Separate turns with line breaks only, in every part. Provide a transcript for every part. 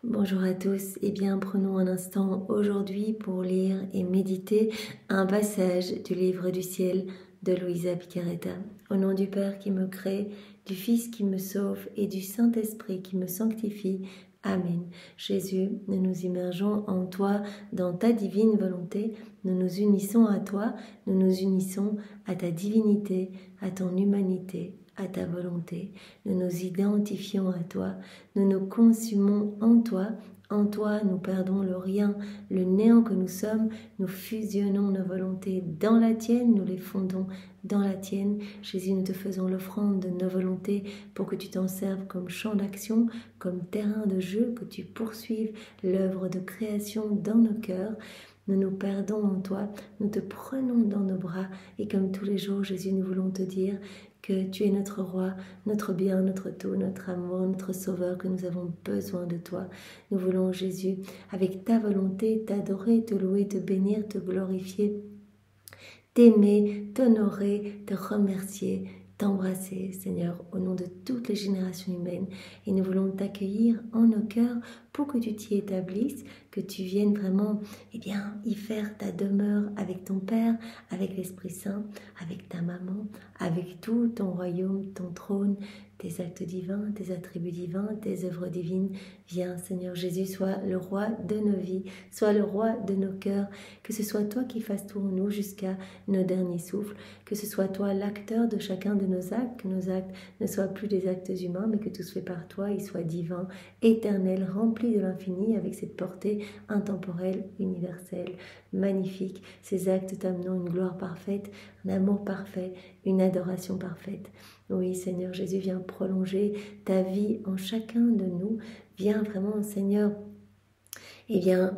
Bonjour à tous, prenons un instant aujourd'hui pour lire et méditer un passage du livre du ciel de Luisa Piccarreta. Au nom du Père qui me crée, du Fils qui me sauve et du Saint-Esprit qui me sanctifie. Amen. Jésus, nous nous immergeons en toi, dans ta divine volonté. Nous nous unissons à toi, nous nous unissons à ta divinité, à ton humanité, à ta volonté. Nous nous identifions à toi, nous nous consumons en toi nous perdons le rien, le néant que nous sommes, nous fusionnons nos volontés dans la tienne, nous les fondons dans la tienne. Jésus, nous te faisons l'offrande de nos volontés pour que tu t'en serves comme champ d'action, comme terrain de jeu, que tu poursuives l'œuvre de création dans nos cœurs. Nous nous perdons en toi, nous te prenons dans nos bras et comme tous les jours, Jésus, nous voulons te dire que tu es notre roi, notre bien, notre tout, notre amour, notre sauveur, que nous avons besoin de toi. Nous voulons, Jésus, avec ta volonté, t'adorer, te louer, te bénir, te glorifier, t'aimer, t'honorer, te remercier, t'embrasser, Seigneur, au nom de toutes les générations humaines. Et nous voulons t'accueillir en nos cœurs pour que tu t'y établisses, que tu viennes vraiment y faire ta demeure avec ton Père, avec l'Esprit Saint, avec ta maman, avec tout ton royaume, ton trône, tes actes divins, tes attributs divins, tes œuvres divines. Viens, Seigneur Jésus, sois le roi de nos vies, sois le roi de nos cœurs, que ce soit toi qui fasses tout en nous jusqu'à nos derniers souffles, que ce soit toi l'acteur de chacun de nos actes, que nos actes ne soient plus des actes humains, mais que tout se fait par toi, ils soient divins, éternels, remplis de l'infini, avec cette portée intemporelle, universelle, magnifique, ces actes t'amenant une gloire parfaite, un amour parfait, une adoration parfaite. Oui, Seigneur Jésus, viens prolonger ta vie en chacun de nous. Viens vraiment, Seigneur,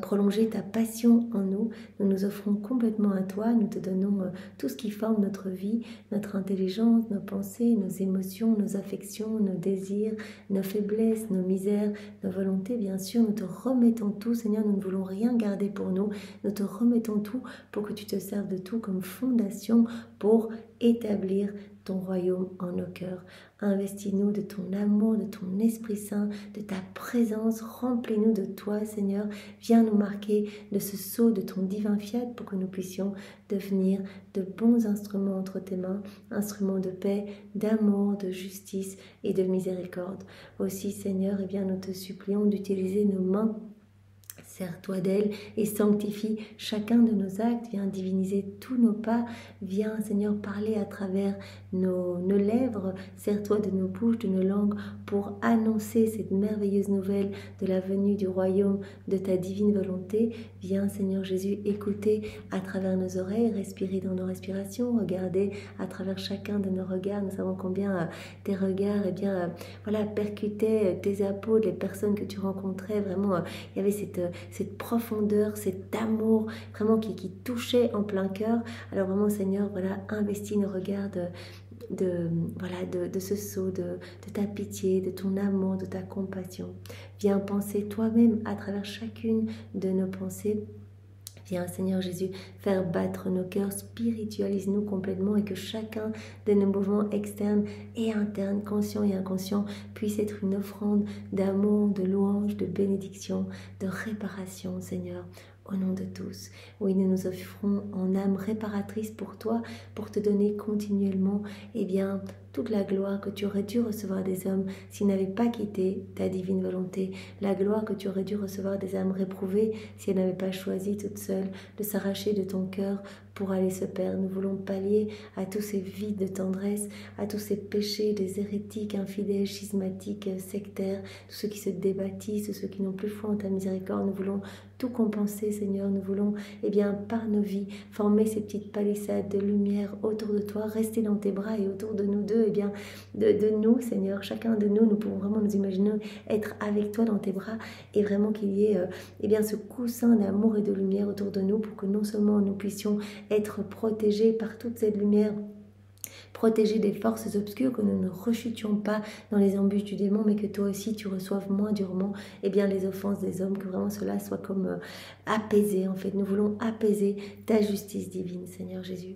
prolonger ta passion en nous. Nous nous offrons complètement à toi. Nous te donnons tout ce qui forme notre vie, notre intelligence, nos pensées, nos émotions, nos affections, nos désirs, nos faiblesses, nos misères, nos volontés. Bien sûr, nous te remettons tout, Seigneur. Nous ne voulons rien garder pour nous. Nous te remettons tout pour que tu te serves de tout comme fondation pour établir ton royaume en nos cœurs. Investis-nous de ton amour, de ton Esprit Saint, de ta présence. Remplis-nous de toi, Seigneur. Viens nous marquer de ce sceau de ton divin fiat pour que nous puissions devenir de bons instruments entre tes mains, instruments de paix, d'amour, de justice et de miséricorde. Aussi, Seigneur, nous te supplions d'utiliser nos mains. Sers-toi d'elle et sanctifie chacun de nos actes. Viens diviniser tous nos pas. Viens, Seigneur, parler à travers nos lèvres. Sers-toi de nos bouches, de nos langues pour annoncer cette merveilleuse nouvelle de la venue du royaume de ta divine volonté. Viens, Seigneur Jésus, écouter à travers nos oreilles, respirer dans nos respirations, regarder à travers chacun de nos regards. Nous savons combien tes regards percutaient tes apôtres, les personnes que tu rencontrais. Vraiment, il y avait cette profondeur, cet amour vraiment qui touchait en plein cœur. Alors vraiment, Seigneur, investis nos regards de ce sceau, de ta pitié, de ton amour, de ta compassion. Viens penser toi-même à travers chacune de nos pensées. Viens, Seigneur Jésus, faire battre nos cœurs, spiritualise-nous complètement et que chacun de nos mouvements externes et internes, conscients et inconscients, puisse être une offrande d'amour, de louange, de bénédiction, de réparation, Seigneur. Au nom de tous. Oui, nous nous offrons en âme réparatrice pour toi, pour te donner continuellement, toute la gloire que tu aurais dû recevoir des hommes s'ils n'avaient pas quitté ta divine volonté, la gloire que tu aurais dû recevoir des âmes réprouvées si elles n'avaient pas choisi toutes seules de s'arracher de ton cœur pour aller se perdre. Nous voulons pallier à tous ces vides de tendresse, à tous ces péchés des hérétiques, infidèles, schismatiques, sectaires, tous ceux qui se débâtissent, tous ceux qui n'ont plus foi en ta miséricorde. Nous voulons tout compenser, Seigneur. Nous voulons, par nos vies, former ces petites palissades de lumière autour de toi, rester dans tes bras et autour de nous deux, de nous, Seigneur. Chacun de nous, nous pouvons vraiment nous imaginer être avec toi dans tes bras et vraiment qu'il y ait, ce coussin d'amour et de lumière autour de nous pour que non seulement nous puissions être protégés par toute cette lumière, protégés des forces obscures, que nous ne rechutions pas dans les embûches du démon, mais que toi aussi tu reçoives moins durement les offenses des hommes, que vraiment cela soit comme apaisé. En fait, nous voulons apaiser ta justice divine, Seigneur Jésus.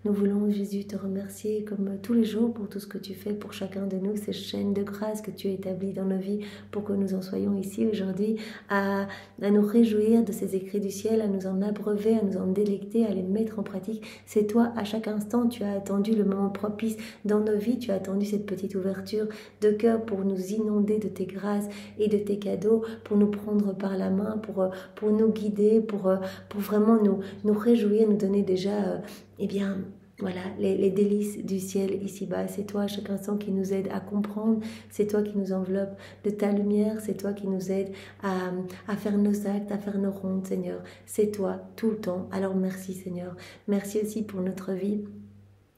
Nous voulons, Jésus, te remercier comme tous les jours pour tout ce que tu fais pour chacun de nous, ces chaînes de grâce que tu as établies dans nos vies pour que nous en soyons ici aujourd'hui, à nous réjouir de ces écrits du ciel, à nous en abreuver, à nous en délecter, à les mettre en pratique. C'est toi, à chaque instant, tu as attendu le moment propice dans nos vies, tu as attendu cette petite ouverture de cœur pour nous inonder de tes grâces et de tes cadeaux, pour nous prendre par la main, pour nous guider, pour vraiment nous réjouir, nous donner déjà, voilà, les délices du ciel ici-bas. C'est toi à chaque instant qui nous aide à comprendre, c'est toi qui nous enveloppe de ta lumière, c'est toi qui nous aide à faire nos actes, à faire nos rondes, Seigneur. C'est toi tout le temps. Alors merci, Seigneur. Merci aussi pour notre vie.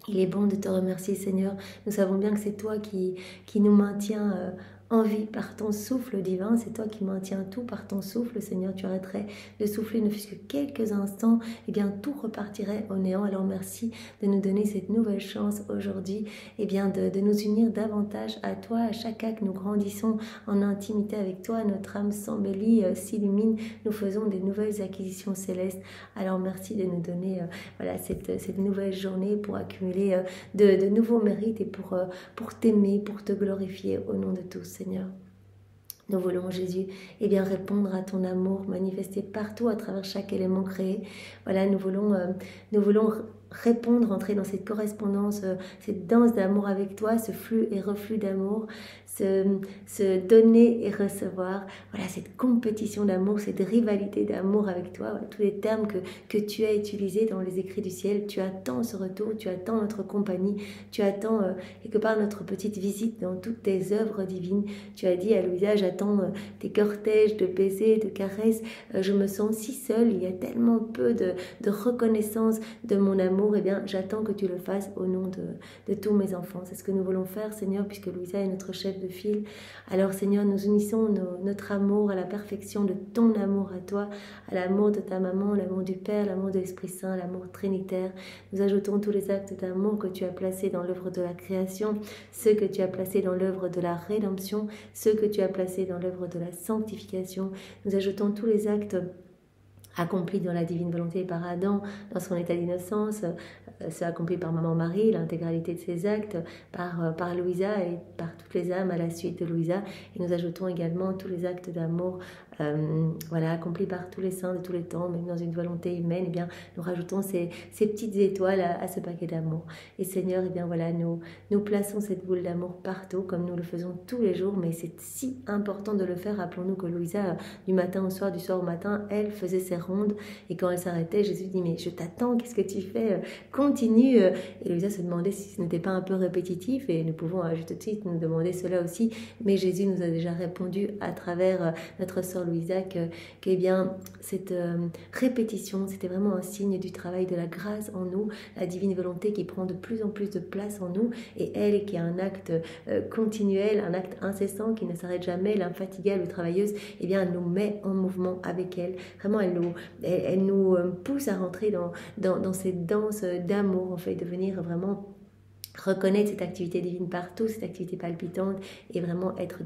Il est bon de te remercier, Seigneur. Nous savons bien que c'est toi qui nous maintient en vie par ton souffle divin. C'est toi qui maintiens tout par ton souffle, Seigneur. Tu arrêterais de souffler ne fût-ce que quelques instants, et bien tout repartirait au néant. Alors merci de nous donner cette nouvelle chance aujourd'hui, de nous unir davantage à toi. À chaque acte, nous grandissons en intimité avec toi. Notre âme s'embellit, s'illumine. Nous faisons des nouvelles acquisitions célestes. Alors merci de nous donner cette nouvelle journée pour accumuler de nouveaux mérites et pour t'aimer, pour te glorifier au nom de tous, Seigneur. Nous voulons, Jésus, répondre à ton amour manifesté partout à travers chaque élément créé. Voilà, nous voulons répondre, entrer dans cette correspondance, cette danse d'amour avec toi, ce flux et reflux d'amour, se donner et recevoir, voilà, cette compétition d'amour, cette rivalité d'amour avec toi, voilà, tous les termes que tu as utilisés dans les écrits du ciel. Tu attends ce retour, tu attends notre compagnie, tu attends quelque part notre petite visite dans toutes tes œuvres divines. Tu as dit à Louisa, j'attends tes cortèges de baisers, de caresses, je me sens si seule, il y a tellement peu de reconnaissance de mon amour. J'attends que tu le fasses au nom de tous mes enfants. C'est ce que nous voulons faire, Seigneur, puisque Louisa est notre chef de file. Alors, Seigneur, nous unissons notre amour à la perfection de ton amour à toi, à l'amour de ta maman, l'amour du Père, l'amour de l'Esprit Saint, l'amour trinitaire. Nous ajoutons tous les actes d'amour que tu as placés dans l'œuvre de la création, ceux que tu as placés dans l'œuvre de la rédemption, ceux que tu as placés dans l'œuvre de la sanctification. Nous ajoutons tous les actes accompli dans la divine volonté par Adam, dans son état d'innocence, c'est accompli par Maman Marie, l'intégralité de ses actes, par Louisa et par toutes les âmes à la suite de Louisa. Et nous ajoutons également tous les actes d'amour accomplis par tous les saints de tous les temps, même dans une volonté humaine. Nous rajoutons ces petites étoiles à ce paquet d'amour. Et Seigneur, nous plaçons cette boule d'amour partout, comme nous le faisons tous les jours, mais c'est si important de le faire. Rappelons-nous que Louisa, du matin au soir, du soir au matin, elle faisait ses ronde, et quand elle s'arrêtait, Jésus dit, mais je t'attends, qu'est-ce que tu fais, continue. Et Louisa se demandait si ce n'était pas un peu répétitif, et nous pouvons tout de suite nous demander cela aussi, mais Jésus nous a déjà répondu à travers notre sœur Louisa que cette répétition, c'était vraiment un signe du travail de la grâce en nous, la divine volonté qui prend de plus en plus de place en nous, et elle qui a un acte continuel, un acte incessant qui ne s'arrête jamais, l'infatigable travailleuse, elle nous met en mouvement avec elle. Vraiment, elle nous pousse à rentrer dans cette danse d'amour, en fait, de venir vraiment reconnaître cette activité divine partout, cette activité palpitante, et vraiment être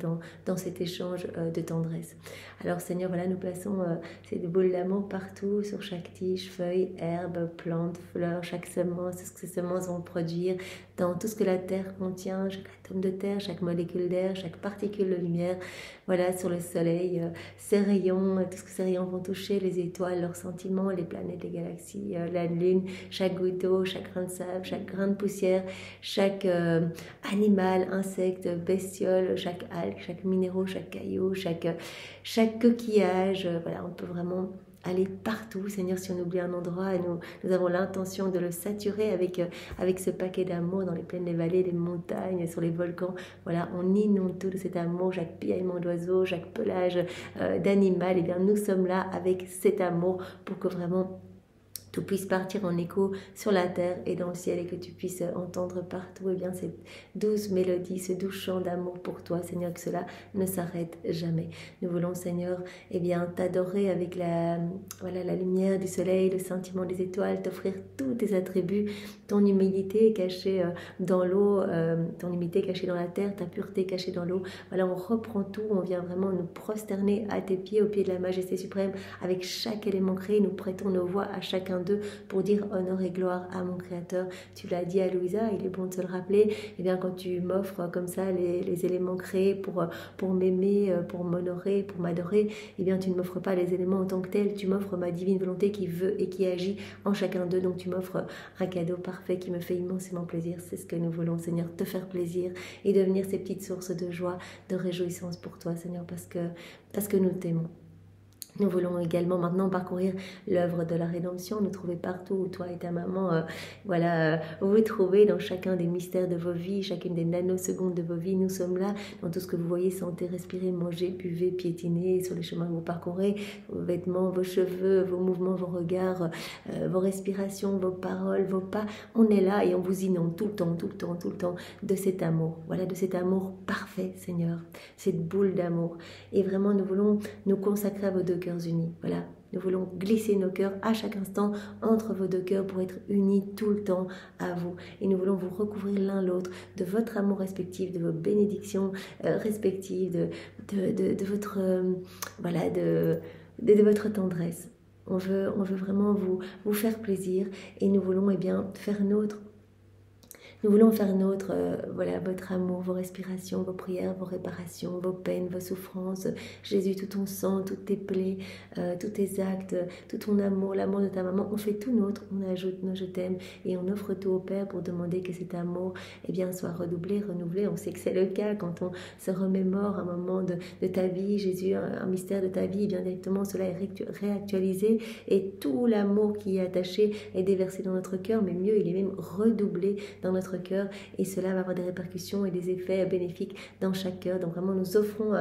dans cet échange de tendresse. Alors Seigneur, voilà, nous plaçons cette boule d'amour partout, sur chaque tige, feuille, herbe, plante, fleur, chaque semence, tout ce que ces semences vont produire, dans tout ce que la terre contient, chaque atome de terre, chaque molécule d'air, chaque particule de lumière, voilà, sur le soleil, ces rayons, tout ce que ces rayons vont toucher, les étoiles, leurs sentiments, les planètes, les galaxies, la lune, chaque goutte d'eau, chaque grain de sable, chaque grain de poussière, chaque animal, insecte, bestiole, chaque algue, chaque minéraux, chaque caillou, chaque coquillage. Voilà, on peut vraiment aller partout, Seigneur. Si on oublie un endroit, et nous avons l'intention de le saturer avec ce paquet d'amour dans les plaines, les vallées, les montagnes, sur les volcans. Voilà, on inonde tout de cet amour, chaque piaillement d'oiseau, chaque pelage d'animal. Nous sommes là avec cet amour pour que vraiment tout puisse partir en écho sur la terre et dans le ciel, et que tu puisses entendre partout cette douce mélodie, ce doux chant d'amour pour toi, Seigneur, que cela ne s'arrête jamais. Nous voulons, Seigneur, t'adorer avec la lumière du soleil, le sentiment des étoiles, t'offrir tous tes attributs, ton humilité cachée dans l'eau, ton humilité cachée dans la terre, ta pureté cachée dans l'eau. Voilà, on reprend tout, on vient vraiment nous prosterner à tes pieds, au pied de la majesté suprême, avec chaque élément créé. Nous prêtons nos voix à chacun d'eux pour dire honneur et gloire à mon Créateur. Tu l'as dit à Louisa, il est bon de se le rappeler, et bien quand tu m'offres comme ça les éléments créés pour m'aimer, pour m'honorer, pour m'adorer, et bien tu ne m'offres pas les éléments en tant que tels, tu m'offres ma divine volonté qui veut et qui agit en chacun d'eux, donc tu m'offres un cadeau parfait qui me fait immensément plaisir. C'est ce que nous voulons, Seigneur, te faire plaisir et devenir ces petites sources de joie, de réjouissance pour toi, Seigneur, parce que nous t'aimons. Nous voulons également maintenant parcourir l'œuvre de la rédemption, nous trouver partout où toi et ta maman, vous trouvez dans chacun des mystères de vos vies, chacune des nanosecondes de vos vies. Nous sommes là dans tout ce que vous voyez, sentez, respirez, mangez, buvez, piétinez sur les chemins que vous parcourez, vos vêtements, vos cheveux, vos mouvements, vos regards, vos respirations, vos paroles, vos pas. On est là et on vous inonde tout le temps de cet amour. Voilà, de cet amour parfait, Seigneur, cette boule d'amour. Et vraiment, nous voulons nous consacrer à vos deux cœurs unis. Voilà, nous voulons glisser nos cœurs à chaque instant entre vos deux cœurs pour être unis tout le temps à vous. Et nous voulons vous recouvrir l'un l'autre de votre amour respectif, de vos bénédictions respectives, de votre de votre tendresse. On veut vraiment vous faire plaisir et nous voulons faire nôtre. Nous voulons faire nôtre votre amour, vos respirations, vos prières, vos réparations, vos peines, vos souffrances. Jésus, tout ton sang, toutes tes plaies, tous tes actes, tout ton amour, l'amour de ta maman, on fait tout nôtre, on ajoute nos je t'aime et on offre tout au Père pour demander que cet amour soit redoublé, renouvelé. On sait que c'est le cas quand on se remémore un moment de ta vie, Jésus, un mystère de ta vie, et bien directement cela est réactualisé et tout l'amour qui est attaché est déversé dans notre cœur, mais mieux, il est même redoublé dans notre cœur et cela va avoir des répercussions et des effets bénéfiques dans chaque cœur. Donc vraiment nous offrons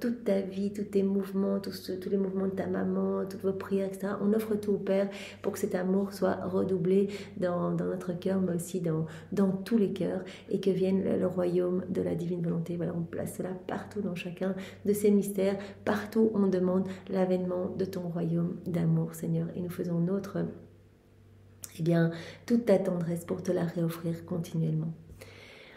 toute ta vie, tous tes mouvements, tous les mouvements de ta maman, toutes vos prières, etc. On offre tout au Père pour que cet amour soit redoublé dans notre cœur, mais aussi dans tous les cœurs et que vienne le royaume de la divine volonté. Voilà, on place cela partout dans chacun de ces mystères, partout on demande l'avènement de ton royaume d'amour, Seigneur, et nous faisons notre toute ta tendresse pour te la réoffrir continuellement.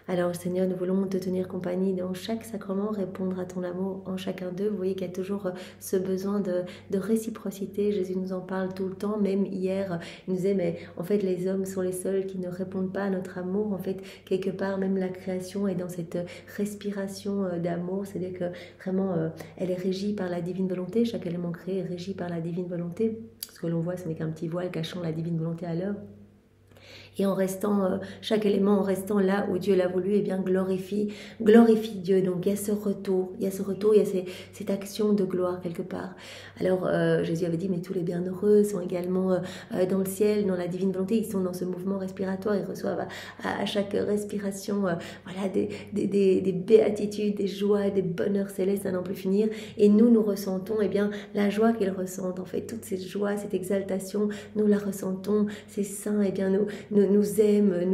Alors Seigneur, nous voulons te tenir compagnie dans chaque sacrement, répondre à ton amour en chacun d'eux. Vous voyez qu'il y a toujours ce besoin de réciprocité. Jésus nous en parle tout le temps. Même hier, il nous disait, mais en fait les hommes sont les seuls qui ne répondent pas à notre amour. En fait, quelque part, même la création est dans cette respiration d'amour. C'est-à-dire que vraiment, elle est régie par la divine volonté. Chaque élément créé est régi par la divine volonté. Ce que l'on voit, ce n'est qu'un petit voile cachant la divine volonté à l'œuvre. Et en restant, chaque élément en restant là où Dieu l'a voulu, glorifie Dieu. Donc il y a ce retour, il y a cette action de gloire quelque part. Alors Jésus avait dit, mais tous les bienheureux sont également dans le ciel, dans la divine volonté, ils sont dans ce mouvement respiratoire, ils reçoivent à chaque respiration des béatitudes, des joies, des bonheurs célestes à n'en plus finir. Et nous ressentons la joie qu'ils ressentent, en fait, toute cette joie, cette exaltation, nous la ressentons, ces saints, nous aime,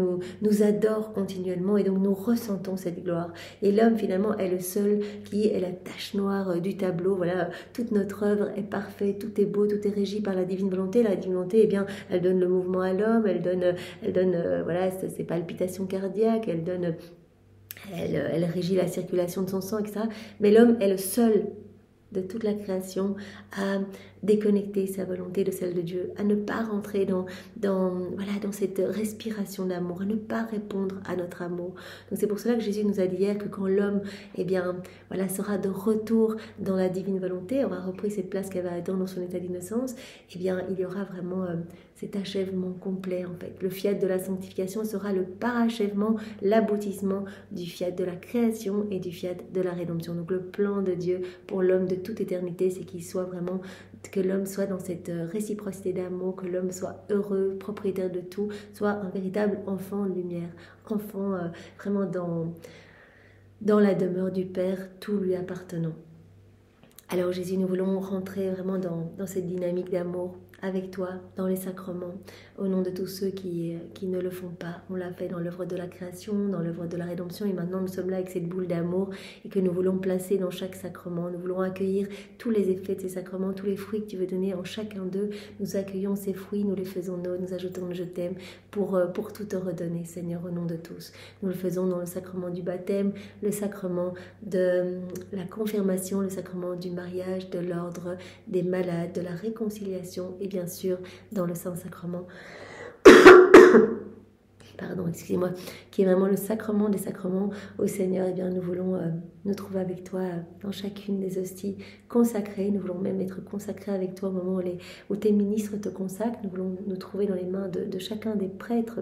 nous adore continuellement et donc nous ressentons cette gloire. Et l'homme finalement est le seul qui est la tache noire du tableau. Voilà, toute notre œuvre est parfaite, tout est beau, tout est régi par la divine volonté. La divine volonté, elle donne le mouvement à l'homme, elle donne ses palpitations cardiaques, elle régit la circulation de son sang, etc. Mais l'homme est le seul de toute la création à déconnecter sa volonté de celle de Dieu, à ne pas rentrer dans cette respiration d'amour, à ne pas répondre à notre amour. Donc c'est pour cela que Jésus nous a dit hier que quand l'homme sera de retour dans la divine volonté, aura repris cette place qu'elle va attendre dans son état d'innocence, il y aura vraiment cet achèvement complet en fait. Le fiat de la sanctification sera le parachèvement, l'aboutissement du fiat de la création et du fiat de la rédemption. Donc le plan de Dieu pour l'homme de toute éternité, c'est que l'homme soit dans cette réciprocité d'amour, que l'homme soit heureux, propriétaire de tout, soit un véritable enfant de lumière, enfant vraiment dans la demeure du Père, tout lui appartenant. Alors Jésus, nous voulons rentrer vraiment dans cette dynamique d'amour avec toi dans les sacrements, au nom de tous ceux qui ne le font pas. On l'a fait dans l'œuvre de la création, dans l'œuvre de la rédemption, et maintenant nous sommes là avec cette boule d'amour et que nous voulons placer dans chaque sacrement. Nous voulons accueillir tous les effets de ces sacrements, tous les fruits que tu veux donner en chacun d'eux. Nous accueillons ces fruits, nous les faisons nôtres, nous ajoutons le je t'aime pour tout te redonner, Seigneur, au nom de tous. Nous le faisons dans le sacrement du baptême, le sacrement de la confirmation, le sacrement du mariage, de l'ordre des malades, de la réconciliation et bien sûr dans le Saint-Sacrement. Pardon, excusez-moi, qui est vraiment le sacrement des sacrements au Seigneur. Eh bien, nous voulons nous trouver avec toi dans chacune des hosties consacrées. Nous voulons même être consacrés avec toi au moment où tes ministres te consacrent. Nous voulons nous trouver dans les mains de chacun des prêtres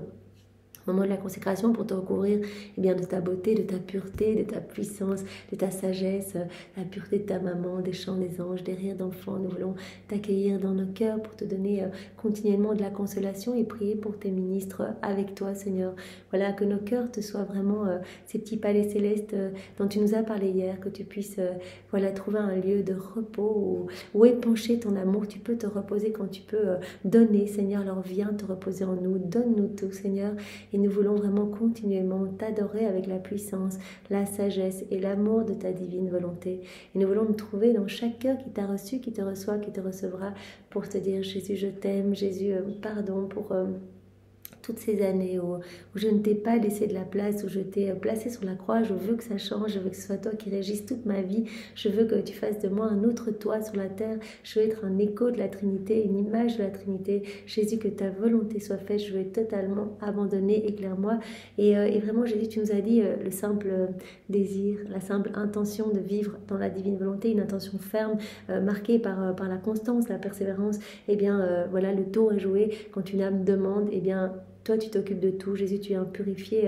au moment de la consécration pour te recouvrir eh bien, de ta beauté, de ta pureté, de ta puissance, de ta sagesse, la pureté de ta maman, des chants des anges, des rires d'enfants. Nous voulons t'accueillir dans nos cœurs pour te donner continuellement de la consolation et prier pour tes ministres avec toi, Seigneur. Voilà, que nos cœurs te soient vraiment ces petits palais célestes dont tu nous as parlé hier, que tu puisses voilà, trouver un lieu de repos où épancher ton amour. Tu peux te reposer quand tu peux donner, Seigneur. Alors viens te reposer en nous, donne-nous tout, Seigneur. Et nous voulons vraiment continuellement t'adorer avec la puissance, la sagesse et l'amour de ta divine volonté. Et nous voulons nous trouver dans chaque cœur qui t'a reçu, qui te reçoit, qui te recevra pour te dire Jésus, je t'aime, Jésus, pardon pour toutes ces années où je ne t'ai pas laissé de la place, où je t'ai placé sur la croix. Je veux que ça change, je veux que ce soit toi qui régisse toute ma vie. Je veux que tu fasses de moi un autre toi sur la terre. Je veux être un écho de la Trinité, une image de la Trinité. Jésus, que ta volonté soit faite. Je veux être totalement abandonné, éclaire-moi. Et vraiment, Jésus, tu nous as dit le simple désir, la simple intention de vivre dans la divine volonté, une intention ferme, marquée par la constance, la persévérance. Eh bien, voilà, le tour est joué. Quand une âme demande, eh bien, toi, tu t'occupes de tout. Jésus, tu viens purifier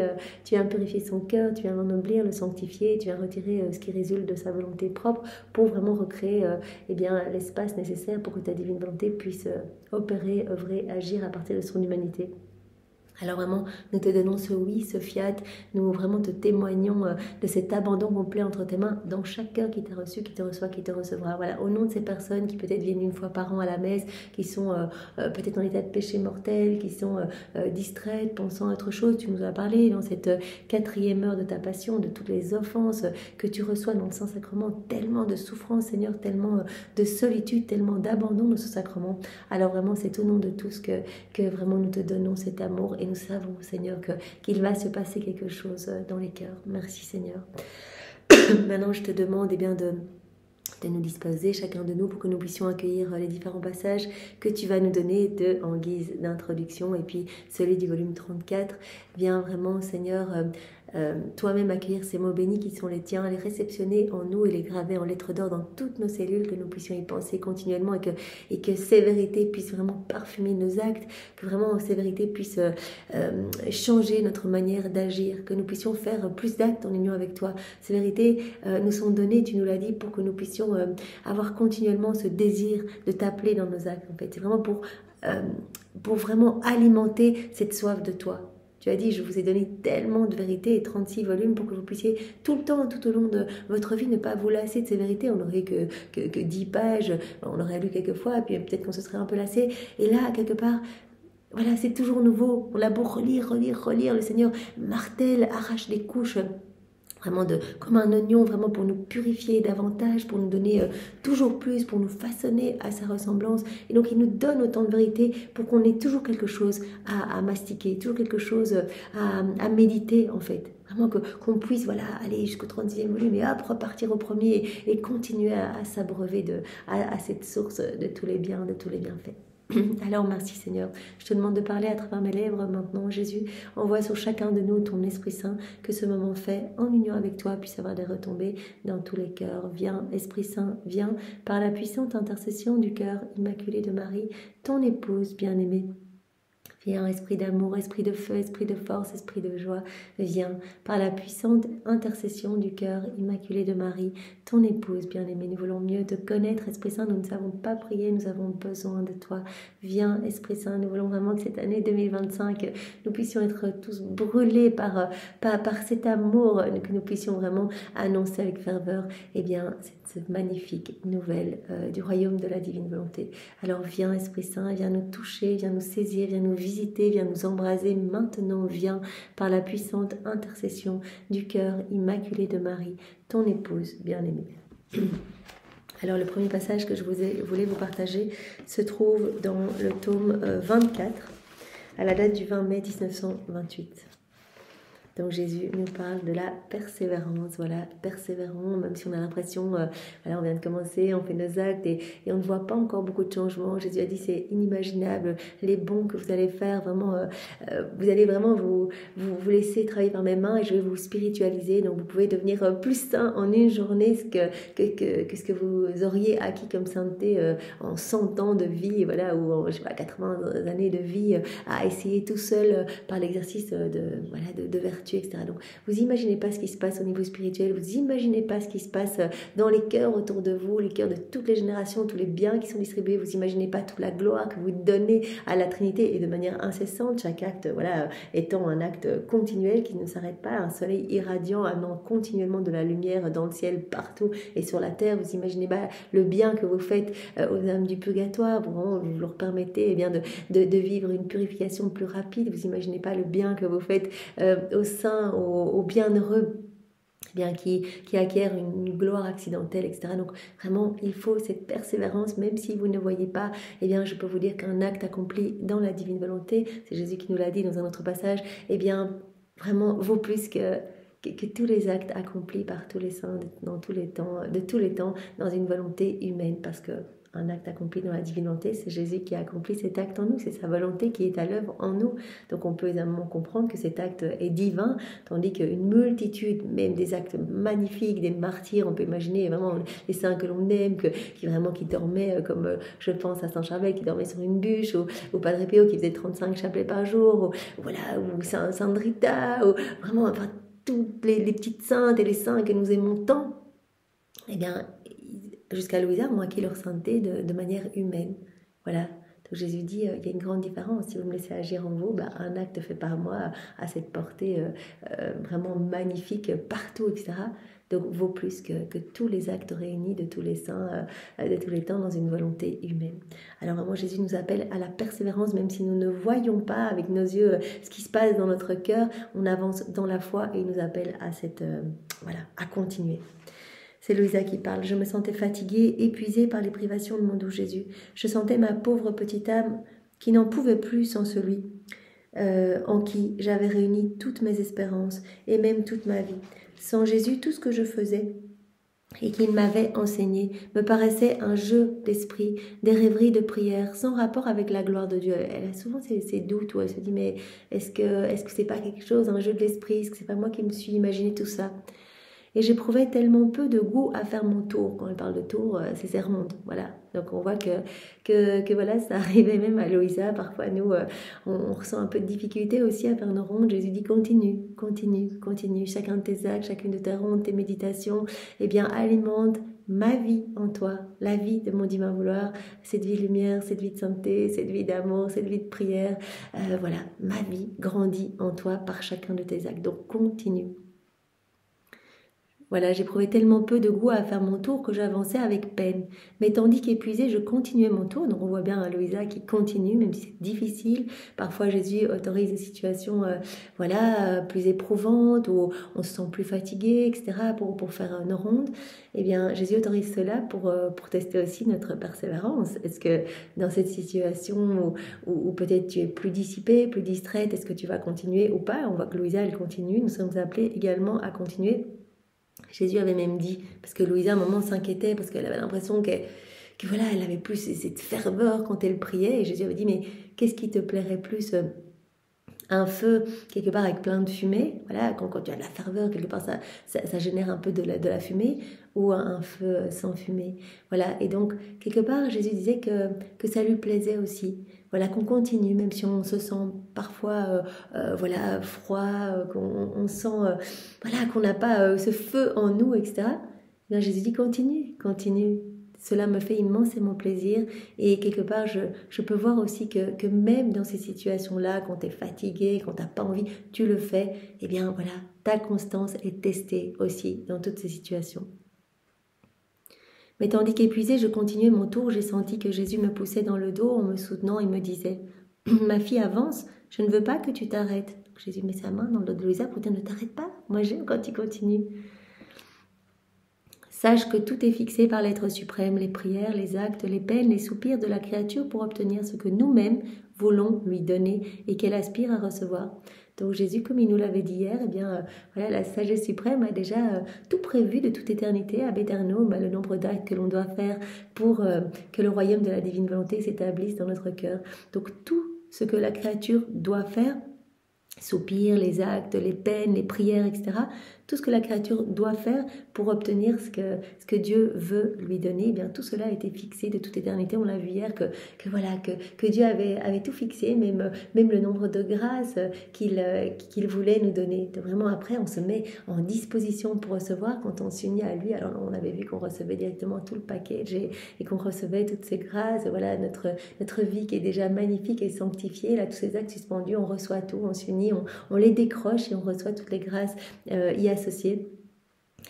son cœur, tu viens l'ennoblir, le sanctifier, tu viens retirer ce qui résulte de sa volonté propre pour vraiment recréer eh bien, l'espace nécessaire pour que ta divine volonté puisse opérer, œuvrer, agir à partir de son humanité. Alors vraiment, nous te donnons ce oui, ce fiat, nous vraiment te témoignons de cet abandon complet entre tes mains dans chaque cœur qui t'a reçu, qui te reçoit, qui te recevra. Voilà, au nom de ces personnes qui peut-être viennent une fois par an à la messe, qui sont peut-être en état de péché mortel, qui sont distraites, pensant à autre chose, tu nous as parlé dans cette 4e heure de ta passion, de toutes les offenses que tu reçois dans le Saint-Sacrement, tellement de souffrance, Seigneur, tellement de solitude, tellement d'abandon dans ce sacrement. Alors vraiment, c'est au nom de tous que vraiment nous te donnons cet amour et nous savons, Seigneur, qu'il va se passer quelque chose dans les cœurs. Merci, Seigneur. Maintenant, je te demande eh bien, de nous disposer, chacun de nous, pour que nous puissions accueillir les différents passages que tu vas nous donner en guise d'introduction. Et puis, celui du volume 34, viens vraiment, Seigneur, toi-même accueillir ces mots bénis qui sont les tiens, les réceptionner en nous et les graver en lettres d'or dans toutes nos cellules, que nous puissions y penser continuellement et que ces vérités puissent vraiment parfumer nos actes, que vraiment ces vérités puissent changer notre manière d'agir, que nous puissions faire plus d'actes en union avec toi. Ces vérités nous sont données, tu nous l'as dit, pour que nous puissions avoir continuellement ce désir de t'appeler dans nos actes. En fait, c'est vraiment pour vraiment alimenter cette soif de toi. Tu as dit, je vous ai donné tellement de vérités et 36 volumes pour que vous puissiez tout le temps, tout au long de votre vie, ne pas vous lasser de ces vérités. On n'aurait que 10 pages, on aurait lu quelques fois, puis peut-être qu'on se serait un peu lassé. Et là, quelque part, voilà, c'est toujours nouveau. On l'a beau relire, le Seigneur martèle, arrache des couches. Vraiment comme un oignon, vraiment pour nous purifier davantage, pour nous donner toujours plus, pour nous façonner à sa ressemblance. Et donc il nous donne autant de vérité pour qu'on ait toujours quelque chose à mastiquer, toujours quelque chose à méditer en fait. Vraiment qu'on puisse voilà, aller jusqu'au 36e volume et hop, repartir au premier et continuer à s'abreuver à cette source de tous les biens, de tous les bienfaits. Alors merci Seigneur, je te demande de parler à travers mes lèvres maintenant. Jésus, envoie sur chacun de nous ton Esprit Saint, que ce moment fait en union avec toi puisse avoir des retombées dans tous les cœurs. Viens Esprit Saint, viens par la puissante intercession du cœur immaculé de Marie, ton épouse bien-aimée. Viens, esprit d'amour, esprit de feu, esprit de force, esprit de joie. Viens, par la puissante intercession du cœur immaculé de Marie, ton épouse bien-aimée. Nous voulons mieux te connaître, Esprit Saint. Nous ne savons pas prier, nous avons besoin de toi. Viens, Esprit Saint. Nous voulons vraiment que cette année 2025, nous puissions être tous brûlés par cet amour, que nous puissions vraiment annoncer avec ferveur, eh bien, cette magnifique nouvelle du royaume de la divine volonté. Alors viens, Esprit Saint, viens nous toucher, viens nous saisir, viens nous visiter, viens nous embraser. Maintenant, viens par la puissante intercession du cœur immaculé de Marie, ton épouse bien-aimée. Alors, le premier passage que je voulais vous partager se trouve dans le tome 24, à la date du 20 mai 1928. Donc Jésus nous parle de la persévérance, voilà, persévérant, même si on a l'impression, voilà, on vient de commencer, on fait nos actes et on ne voit pas encore beaucoup de changements. Jésus a dit c'est inimaginable, les bons que vous allez faire, vraiment, vous allez vraiment vous laisser travailler par mes mains et je vais vous spiritualiser. Donc vous pouvez devenir plus saint en une journée que ce que vous auriez acquis comme sainteté en 100 ans de vie, voilà, ou en, je sais pas, 80 années de vie à essayer tout seul par l'exercice de vertu, etc. Donc, vous imaginez pas ce qui se passe au niveau spirituel, vous imaginez pas ce qui se passe dans les cœurs autour de vous, les cœurs de toutes les générations, tous les biens qui sont distribués, vous imaginez pas toute la gloire que vous donnez à la Trinité et de manière incessante, chaque acte, voilà, étant un acte continuel qui ne s'arrête pas, un soleil irradiant, amenant continuellement de la lumière dans le ciel partout et sur la terre. Vous imaginez pas le bien que vous faites aux âmes du purgatoire, vous leur permettez de vivre une purification plus rapide. Vous imaginez pas le bien que vous faites aux saints, aux bienheureux, bien qui acquièrent une gloire accidentelle, etc. Donc vraiment, il faut cette persévérance, même si vous ne voyez pas, eh bien, je peux vous dire qu'un acte accompli dans la divine volonté, c'est Jésus qui nous l'a dit dans un autre passage, eh bien, vraiment vaut plus que tous les actes accomplis par tous les saints dans tous les temps, de tous les temps, dans une volonté humaine, parce que un acte accompli dans la divine volonté, c'est Jésus qui a accompli cet acte en nous, c'est sa volonté qui est à l'œuvre en nous. Donc on peut aisément comprendre que cet acte est divin, tandis qu'une multitude, même des actes magnifiques, des martyrs, on peut imaginer vraiment les saints que l'on aime, qui dormaient, comme je pense à Saint Charbel, qui dormait sur une bûche, ou Padre Pio qui faisait 35 chapelets par jour, ou Saint Rita, ou vraiment, enfin, toutes les petites saintes et les saints que nous aimons tant, eh bien, jusqu'à Louisa, ont acquis leur sainteté de manière humaine. Voilà. Donc Jésus dit, il y a une grande différence. Si vous me laissez agir en vous, un acte fait par moi a cette portée vraiment magnifique partout, etc. Donc vaut plus que tous les actes réunis de tous les saints, de tous les temps, dans une volonté humaine. Alors vraiment, Jésus nous appelle à la persévérance, même si nous ne voyons pas avec nos yeux ce qui se passe dans notre cœur. On avance dans la foi et il nous appelle à à continuer. C'est Louisa qui parle. Je me sentais fatiguée, épuisée par les privations de mon doux Jésus. Je sentais ma pauvre petite âme qui n'en pouvait plus sans celui en qui j'avais réuni toutes mes espérances et même toute ma vie. Sans Jésus, tout ce que je faisais et qu'il m'avait enseigné me paraissait un jeu d'esprit, des rêveries de prière, sans rapport avec la gloire de Dieu. Elle a souvent ces doutes où elle se dit, mais est-ce que c'est pas quelque chose, un jeu de l'esprit? Est-ce que c'est pas moi qui me suis imaginé tout ça? Et j'éprouvais tellement peu de goût à faire mon tour. Quand elle parle de tour, c'est ses rondes. Voilà. Donc on voit que voilà, ça arrivait même à Louisa. Parfois, nous, on ressent un peu de difficulté aussi à faire nos rondes. Jésus dit continue, continue, continue. Chacun de tes actes, chacune de tes rondes, tes méditations, eh bien, alimente ma vie en toi, la vie de mon divin vouloir, cette vie de lumière, cette vie de sainteté, cette vie d'amour, cette vie de prière. Voilà, ma vie grandit en toi par chacun de tes actes. Donc continue. Voilà, j'éprouvais tellement peu de goût à faire mon tour que j'avançais avec peine. Mais tandis qu'épuisée, je continuais mon tour. Donc on voit bien Louisa qui continue, même si c'est difficile. Parfois Jésus autorise des situations plus éprouvantes, où on se sent plus fatigué, etc. pour faire une ronde. Eh bien, Jésus autorise cela pour tester aussi notre persévérance. Est-ce que dans cette situation où peut-être tu es plus dissipée, plus distraite, est-ce que tu vas continuer ou pas? On voit que Louisa, elle continue. Nous sommes appelés également à continuer. Jésus avait même dit, parce que Louisa à un moment s'inquiétait, parce qu'elle avait l'impression que voilà, elle avait plus cette ferveur quand elle priait, et Jésus avait dit, mais qu'est-ce qui te plairait plus, un feu quelque part avec plein de fumée, voilà, quand tu as de la ferveur, quelque part ça génère un peu de la fumée, ou un feu sans fumée, voilà. Et donc quelque part Jésus disait que ça lui plaisait aussi, voilà, qu'on continue, même si on se sent parfois froid, qu'on sent qu'on n'a pas ce feu en nous, etc. Bien, Jésus dit continue, continue. Cela me fait immensément plaisir, et quelque part je peux voir aussi que même dans ces situations-là, quand tu es fatigué, quand tu n'as pas envie, tu le fais, et bien voilà, ta constance est testée aussi dans toutes ces situations. Mais tandis qu'épuisée, je continuais mon tour, j'ai senti que Jésus me poussait dans le dos en me soutenant et me disait « Ma fille, avance, je ne veux pas que tu t'arrêtes. » Jésus met sa main dans le dos de Louisa pour dire « Ne t'arrête pas, moi j'aime quand tu continues. » Sache que tout est fixé par l'être suprême, les prières, les actes, les peines, les soupirs de la créature pour obtenir ce que nous-mêmes voulons lui donner et qu'elle aspire à recevoir. Donc Jésus, comme il nous l'avait dit hier, eh bien, voilà, la sagesse suprême a déjà tout prévu de toute éternité, ab aeternum, le nombre d'actes que l'on doit faire pour que le royaume de la divine volonté s'établisse dans notre cœur. Donc tout ce que la créature doit faire, soupirs, les actes, les peines, les prières, etc. Tout ce que la créature doit faire pour obtenir ce que Dieu veut lui donner, eh bien tout cela a été fixé de toute éternité. On l'a vu hier que Dieu avait tout fixé, même le nombre de grâces qu'il voulait nous donner. Donc vraiment après, on se met en disposition pour recevoir quand on s'unit à lui. Alors on avait vu qu'on recevait directement tout le package et qu'on recevait toutes ces grâces. Voilà notre vie qui est déjà magnifique et sanctifiée. Là, tous ces actes suspendus, on reçoit tout, on s'unit, on les décroche et on reçoit toutes les grâces y associées.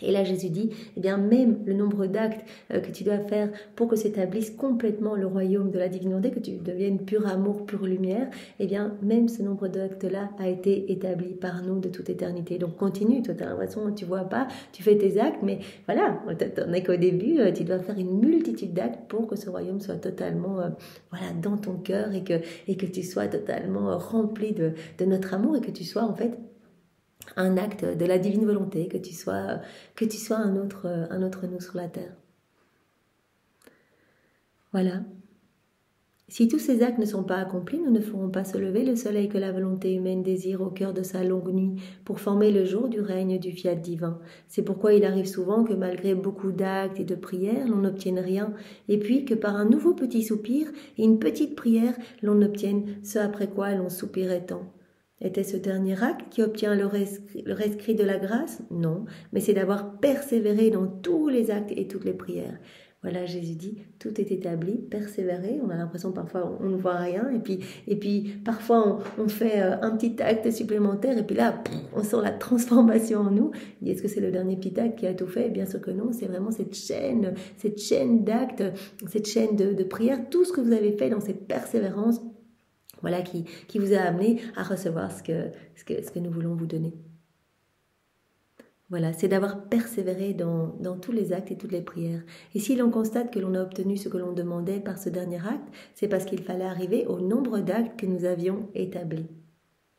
Et là, Jésus dit, eh bien, même le nombre d'actes que tu dois faire pour que s'établisse complètement le royaume de la divine volonté, que tu deviennes pur amour, pure lumière, eh bien, même ce nombre d'actes-là a été établi par nous de toute éternité. Donc, continue. Toi, tu as l'impression, tu vois pas, tu fais tes actes, mais voilà, t'en es qu'au début, tu dois faire une multitude d'actes pour que ce royaume soit totalement, voilà, dans ton cœur et que tu sois totalement rempli de notre amour et que tu sois, en fait, un acte de la divine volonté, que tu sois un autre nous sur la terre. Voilà. Si tous ces actes ne sont pas accomplis, nous ne ferons pas se lever le soleil que la volonté humaine désire au cœur de sa longue nuit pour former le jour du règne du fiat divin. C'est pourquoi il arrive souvent que malgré beaucoup d'actes et de prières, l'on n'obtienne rien, et puis que par un nouveau petit soupir et une petite prière, l'on obtienne ce après quoi l'on soupirait tant. Était-ce ce dernier acte qui obtient le rescrit de la grâce? Non, mais c'est d'avoir persévéré dans tous les actes et toutes les prières. Voilà, Jésus dit, tout est établi, persévérer. On a l'impression parfois on ne voit rien, et puis parfois on fait un petit acte supplémentaire, et puis là, on sent la transformation en nous. Est-ce que c'est le dernier petit acte qui a tout fait? Bien sûr que non, c'est vraiment cette chaîne d'actes, cette chaîne de prières, tout ce que vous avez fait dans cette persévérance, voilà, qui vous a amené à recevoir ce que nous voulons vous donner. Voilà, c'est d'avoir persévéré dans tous les actes et toutes les prières. Et si l'on constate que l'on a obtenu ce que l'on demandait par ce dernier acte, c'est parce qu'il fallait arriver au nombre d'actes que nous avions établis.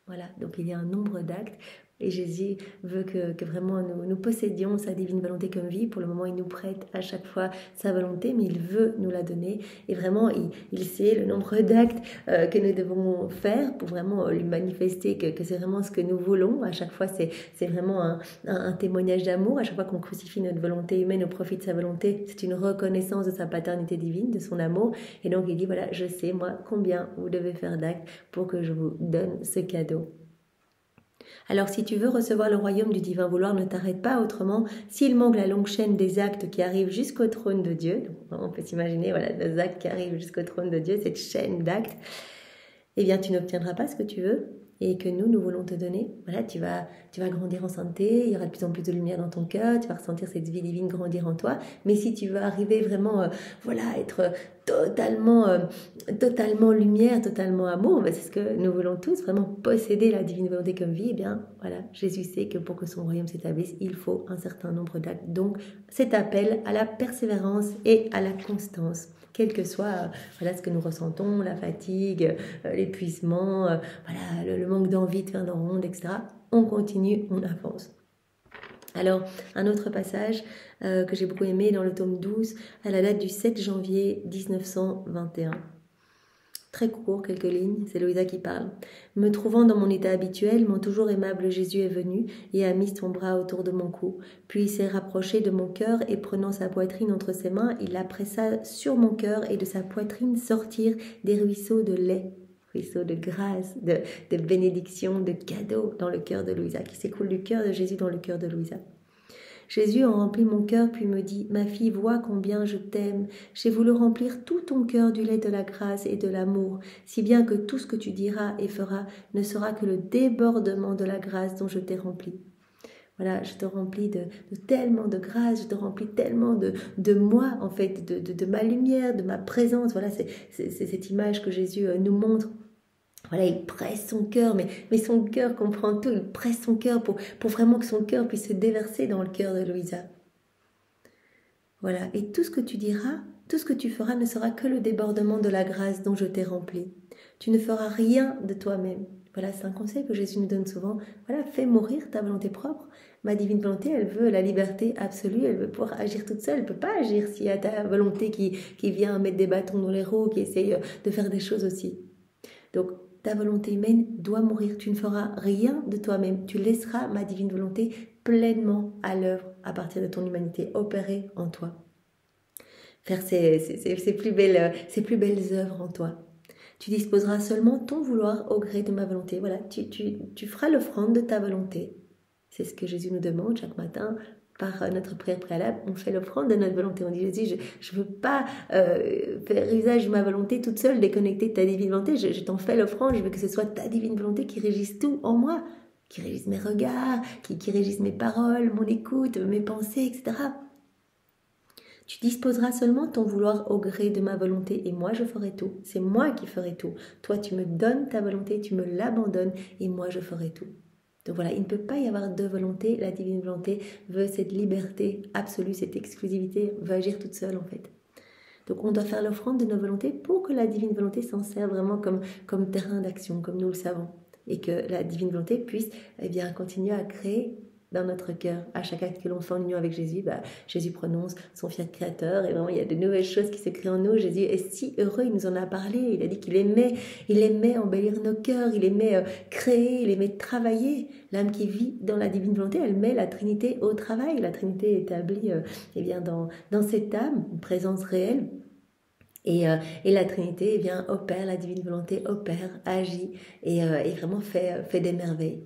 Voilà, donc il y a un nombre d'actes. Et Jésus veut que vraiment nous possédions sa divine volonté comme vie. Pour le moment, il nous prête à chaque fois sa volonté, mais il veut nous la donner. Et vraiment, il sait le nombre d'actes que nous devons faire pour vraiment lui manifester que c'est vraiment ce que nous voulons. À chaque fois, c'est vraiment un témoignage d'amour. À chaque fois qu'on crucifie notre volonté humaine au profit de sa volonté, c'est une reconnaissance de sa paternité divine, de son amour. Et donc, il dit, voilà, je sais, moi, combien vous devez faire d'actes pour que je vous donne ce cadeau. Alors si tu veux recevoir le royaume du divin vouloir, ne t'arrête pas, autrement, s'il manque la longue chaîne des actes qui arrivent jusqu'au trône de Dieu, donc on peut s'imaginer, voilà, les actes qui arrivent jusqu'au trône de Dieu, cette chaîne d'actes, eh bien tu n'obtiendras pas ce que tu veux et que nous voulons te donner. Voilà, tu vas grandir en sainteté, il y aura de plus en plus de lumière dans ton cœur, tu vas ressentir cette vie divine grandir en toi, mais si tu veux arriver vraiment, être totalement lumière, totalement amour, c'est ce que nous voulons tous, vraiment posséder la divine volonté comme vie, eh bien voilà, Jésus sait que pour que son royaume s'établisse, il faut un certain nombre d'actes. Donc cet appel à la persévérance et à la constance, quel que soit ce que nous ressentons, la fatigue, l'épuisement, le manque d'envie de faire dans le monde, etc. On continue, on avance. Alors, un autre passage que j'ai beaucoup aimé dans le tome 12, à la date du 7 janvier 1921. Très court, quelques lignes, c'est Louisa qui parle. « Me trouvant dans mon état habituel, mon toujours aimable Jésus est venu et a mis son bras autour de mon cou. Puis il s'est rapproché de mon cœur et prenant sa poitrine entre ses mains, il la pressa sur mon cœur et de sa poitrine sortirent des ruisseaux de lait. » Ruisseau de grâce, de bénédiction, de cadeaux dans le cœur de Louisa, qui s'écoule du cœur de Jésus dans le cœur de Louisa. Jésus en remplit mon cœur, puis me dit « Ma fille, vois combien je t'aime. J'ai voulu remplir tout ton cœur du lait de la grâce et de l'amour, si bien que tout ce que tu diras et feras ne sera que le débordement de la grâce dont je t'ai rempli. » Voilà, je te remplis de tellement de grâce, je te remplis tellement de moi, en fait, de ma lumière, de ma présence. Voilà, c'est cette image que Jésus nous montre. Voilà, il presse son cœur, mais son cœur comprend tout. Il presse son cœur pour vraiment que son cœur puisse se déverser dans le cœur de Louisa. Voilà, et tout ce que tu diras, tout ce que tu feras ne sera que le débordement de la grâce dont je t'ai rempli. Tu ne feras rien de toi-même. Voilà, c'est un conseil que Jésus nous donne souvent. Voilà, fais mourir ta volonté propre. Ma divine volonté, elle veut la liberté absolue, elle veut pouvoir agir toute seule. Elle ne peut pas agir s'il y a ta volonté qui vient mettre des bâtons dans les roues, qui essaye de faire des choses aussi. Donc, ta volonté humaine doit mourir. Tu ne feras rien de toi-même. Tu laisseras ma divine volonté pleinement à l'œuvre à partir de ton humanité, opérer en toi. Faire ses plus belles œuvres en toi. Tu disposeras seulement ton vouloir au gré de ma volonté. Voilà, tu feras l'offrande de ta volonté. C'est ce que Jésus nous demande chaque matin par notre prière préalable. On fait l'offrande de notre volonté. On dit, Jésus, je ne veux pas faire usage de ma volonté toute seule, déconnectée de ta divine volonté. Je t'en fais l'offrande. Je veux que ce soit ta divine volonté qui régisse tout en moi, qui régisse mes regards, qui régisse mes paroles, mon écoute, mes pensées, etc. Tu disposeras seulement ton vouloir au gré de ma volonté et moi je ferai tout. C'est moi qui ferai tout. Toi tu me donnes ta volonté, tu me l'abandonnes et moi je ferai tout. Donc voilà, il ne peut pas y avoir deux volontés. La divine volonté veut cette liberté absolue, cette exclusivité, veut agir toute seule en fait. Donc on doit faire l'offrande de nos volontés pour que la divine volonté s'en serve vraiment comme terrain d'action, comme nous le savons. Et que la divine volonté puisse continuer à créer dans notre cœur. À chaque acte que l'on fait en union avec Jésus, Jésus prononce son fiat créateur et vraiment il y a de nouvelles choses qui se créent en nous. Jésus est si heureux, il nous en a parlé, il a dit qu'il aimait embellir nos cœurs, il aimait créer, il aimait travailler. L'âme qui vit dans la divine volonté, elle met la Trinité au travail. La Trinité est établie dans cette âme, une présence réelle. Et la Trinité opère, la divine volonté opère, agit et vraiment fait des merveilles.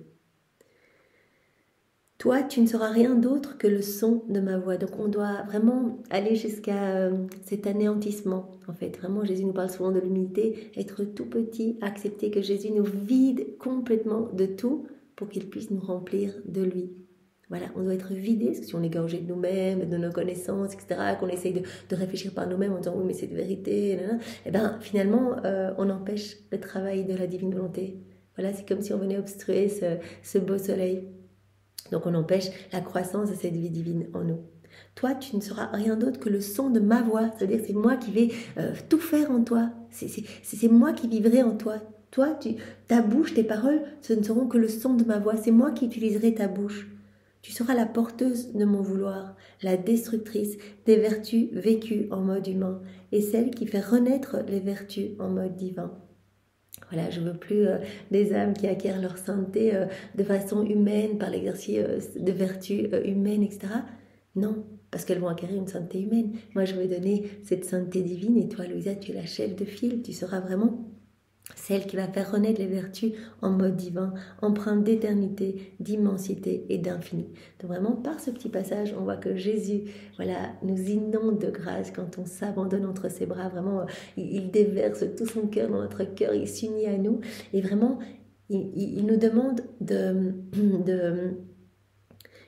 Toi, tu ne seras rien d'autre que le son de ma voix. Donc on doit vraiment aller jusqu'à cet anéantissement. En fait, vraiment, Jésus nous parle souvent de l'humilité, être tout petit, accepter que Jésus nous vide complètement de tout pour qu'il puisse nous remplir de lui. Voilà, on doit être vidé, parce que si on est gorgé de nous-mêmes, de nos connaissances, etc., qu'on essaye de réfléchir par nous-mêmes en disant oui mais c'est de vérité, finalement on empêche le travail de la divine volonté. Voilà, c'est comme si on venait obstruer ce beau soleil. Donc on empêche la croissance de cette vie divine en nous. Toi, tu ne seras rien d'autre que le son de ma voix. C'est-à-dire que c'est moi qui vais tout faire en toi. C'est moi qui vivrai en toi. Toi, ta bouche, tes paroles, ce ne seront que le son de ma voix. C'est moi qui utiliserai ta bouche. Tu seras la porteuse de mon vouloir, la destructrice des vertus vécues en mode humain et celle qui fait renaître les vertus en mode divin. Voilà, je ne veux plus des âmes qui acquièrent leur sainteté de façon humaine, par l'exercice de vertus humaines, etc. Non, parce qu'elles vont acquérir une sainteté humaine. Moi, je veux donner cette sainteté divine et toi, Louisa, tu es la chef de file. Tu seras vraiment celle qui va faire renaître les vertus en mode divin, empreinte d'éternité, d'immensité et d'infini. Donc vraiment, par ce petit passage, on voit que Jésus nous inonde de grâce quand on s'abandonne entre ses bras. Vraiment, il déverse tout son cœur dans notre cœur, il s'unit à nous. Et vraiment, il nous demande de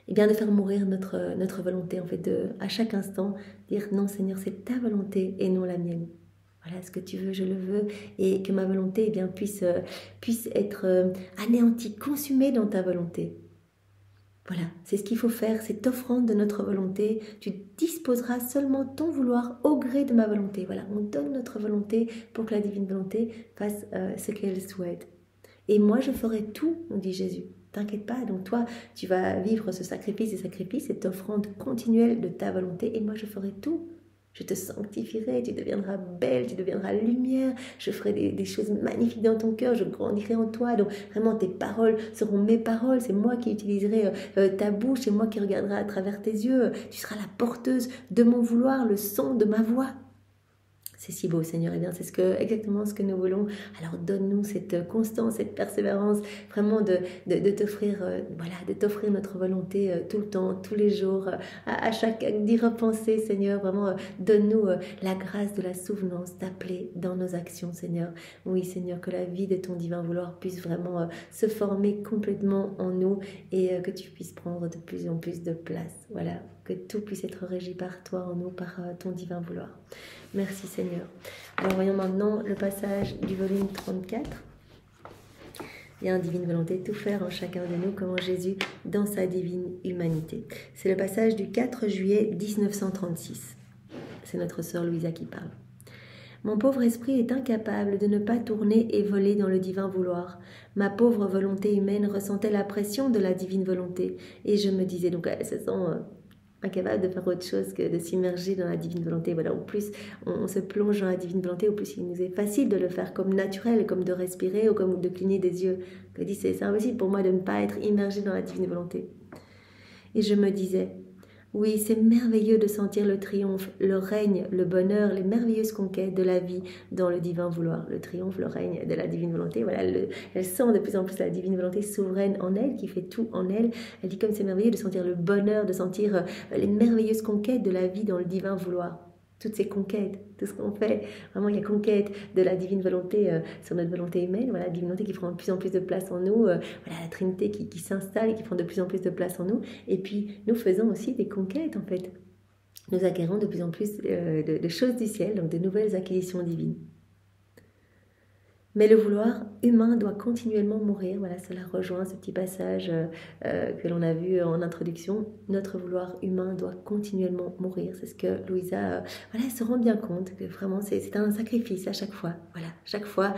faire mourir notre volonté, en fait, à chaque instant, dire non Seigneur, c'est ta volonté et non la mienne. Voilà, ce que tu veux, je le veux, et que ma volonté puisse être anéantie, consumée dans ta volonté. Voilà, c'est ce qu'il faut faire, cette offrande de notre volonté. Tu disposeras seulement ton vouloir au gré de ma volonté. Voilà, on donne notre volonté pour que la divine volonté fasse ce qu'elle souhaite. Et moi, je ferai tout, nous dit Jésus. T'inquiète pas, donc toi, tu vas vivre ce sacrifice, cette offrande continuelle de ta volonté, et moi, je ferai tout. Je te sanctifierai, tu deviendras belle, tu deviendras lumière, je ferai des choses magnifiques dans ton cœur, je grandirai en toi. Donc vraiment tes paroles seront mes paroles, c'est moi qui utiliserai ta bouche, c'est moi qui regarderai à travers tes yeux. Tu seras la porteuse de mon vouloir, le son de ma voix. C'est si beau, Seigneur. Eh bien, c'est exactement ce que nous voulons. Alors, donne-nous cette constance, cette persévérance, vraiment de t'offrir notre volonté tout le temps, tous les jours, à chaque acte d'y repenser, Seigneur. Vraiment, donne-nous la grâce de la souvenance d'appeler dans nos actions, Seigneur. Oui, Seigneur, que la vie de ton divin vouloir puisse vraiment se former complètement en nous et que tu puisses prendre de plus en plus de place. Voilà, que tout puisse être régi par toi en nous, par ton divin vouloir. Merci Seigneur. Alors voyons maintenant le passage du volume 34. Bien, divine volonté, tout faire en chacun de nous, comment Jésus dans sa divine humanité. C'est le passage du 4 juillet 1936. C'est notre sœur Louisa qui parle. Mon pauvre esprit est incapable de ne pas tourner et voler dans le divin vouloir. Ma pauvre volonté humaine ressentait la pression de la divine volonté. Et je me disais, donc elle se sent incapable de faire autre chose que de s'immerger dans la divine volonté. Voilà, au plus on se plonge dans la divine volonté, au plus il nous est facile de le faire comme naturel, comme de respirer ou comme de cligner des yeux. Je me dis, c'est impossible pour moi de ne pas être immergée dans la divine volonté. Et je me disais, oui, c'est merveilleux de sentir le triomphe, le règne, le bonheur, les merveilleuses conquêtes de la vie dans le divin vouloir. Le triomphe, le règne de la divine volonté. Voilà, elle sent de plus en plus la divine volonté souveraine en elle, qui fait tout en elle. Elle dit comme c'est merveilleux de sentir le bonheur, de sentir les merveilleuses conquêtes de la vie dans le divin vouloir. Toutes ces conquêtes, tout ce qu'on fait, vraiment il y a conquête de la divine volonté sur notre volonté humaine, voilà, la divine volonté qui prend de plus en plus de place en nous, voilà, la Trinité qui s'installe et qui prend de plus en plus de place en nous, et puis nous faisons aussi des conquêtes en fait. Nous acquérons de plus en plus de choses du ciel, donc de nouvelles acquisitions divines. Mais le vouloir humain doit continuellement mourir. Voilà, cela rejoint ce petit passage que l'on a vu en introduction. Notre vouloir humain doit continuellement mourir. C'est ce que Louisa voilà, se rend bien compte que vraiment c'est un sacrifice à chaque fois. Voilà, chaque fois,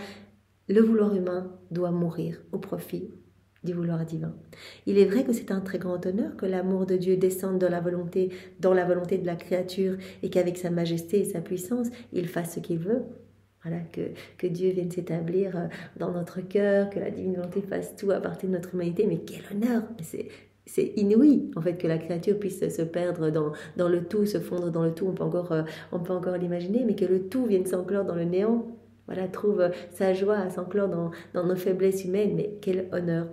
le vouloir humain doit mourir au profit du vouloir divin. Il est vrai que c'est un très grand honneur que l'amour de Dieu descende dans la volonté de la créature et qu'avec sa majesté et sa puissance, il fasse ce qu'il veut. Voilà, que Dieu vienne s'établir dans notre cœur, que la divine volonté fasse tout à partir de notre humanité. Mais quel honneur! C'est inouï, en fait, que la créature puisse se perdre dans le tout, se fondre dans le tout. On peut encore l'imaginer, mais que le tout vienne s'enclore dans le néant. Voilà, trouve sa joie à s'enclore dans nos faiblesses humaines. Mais quel honneur!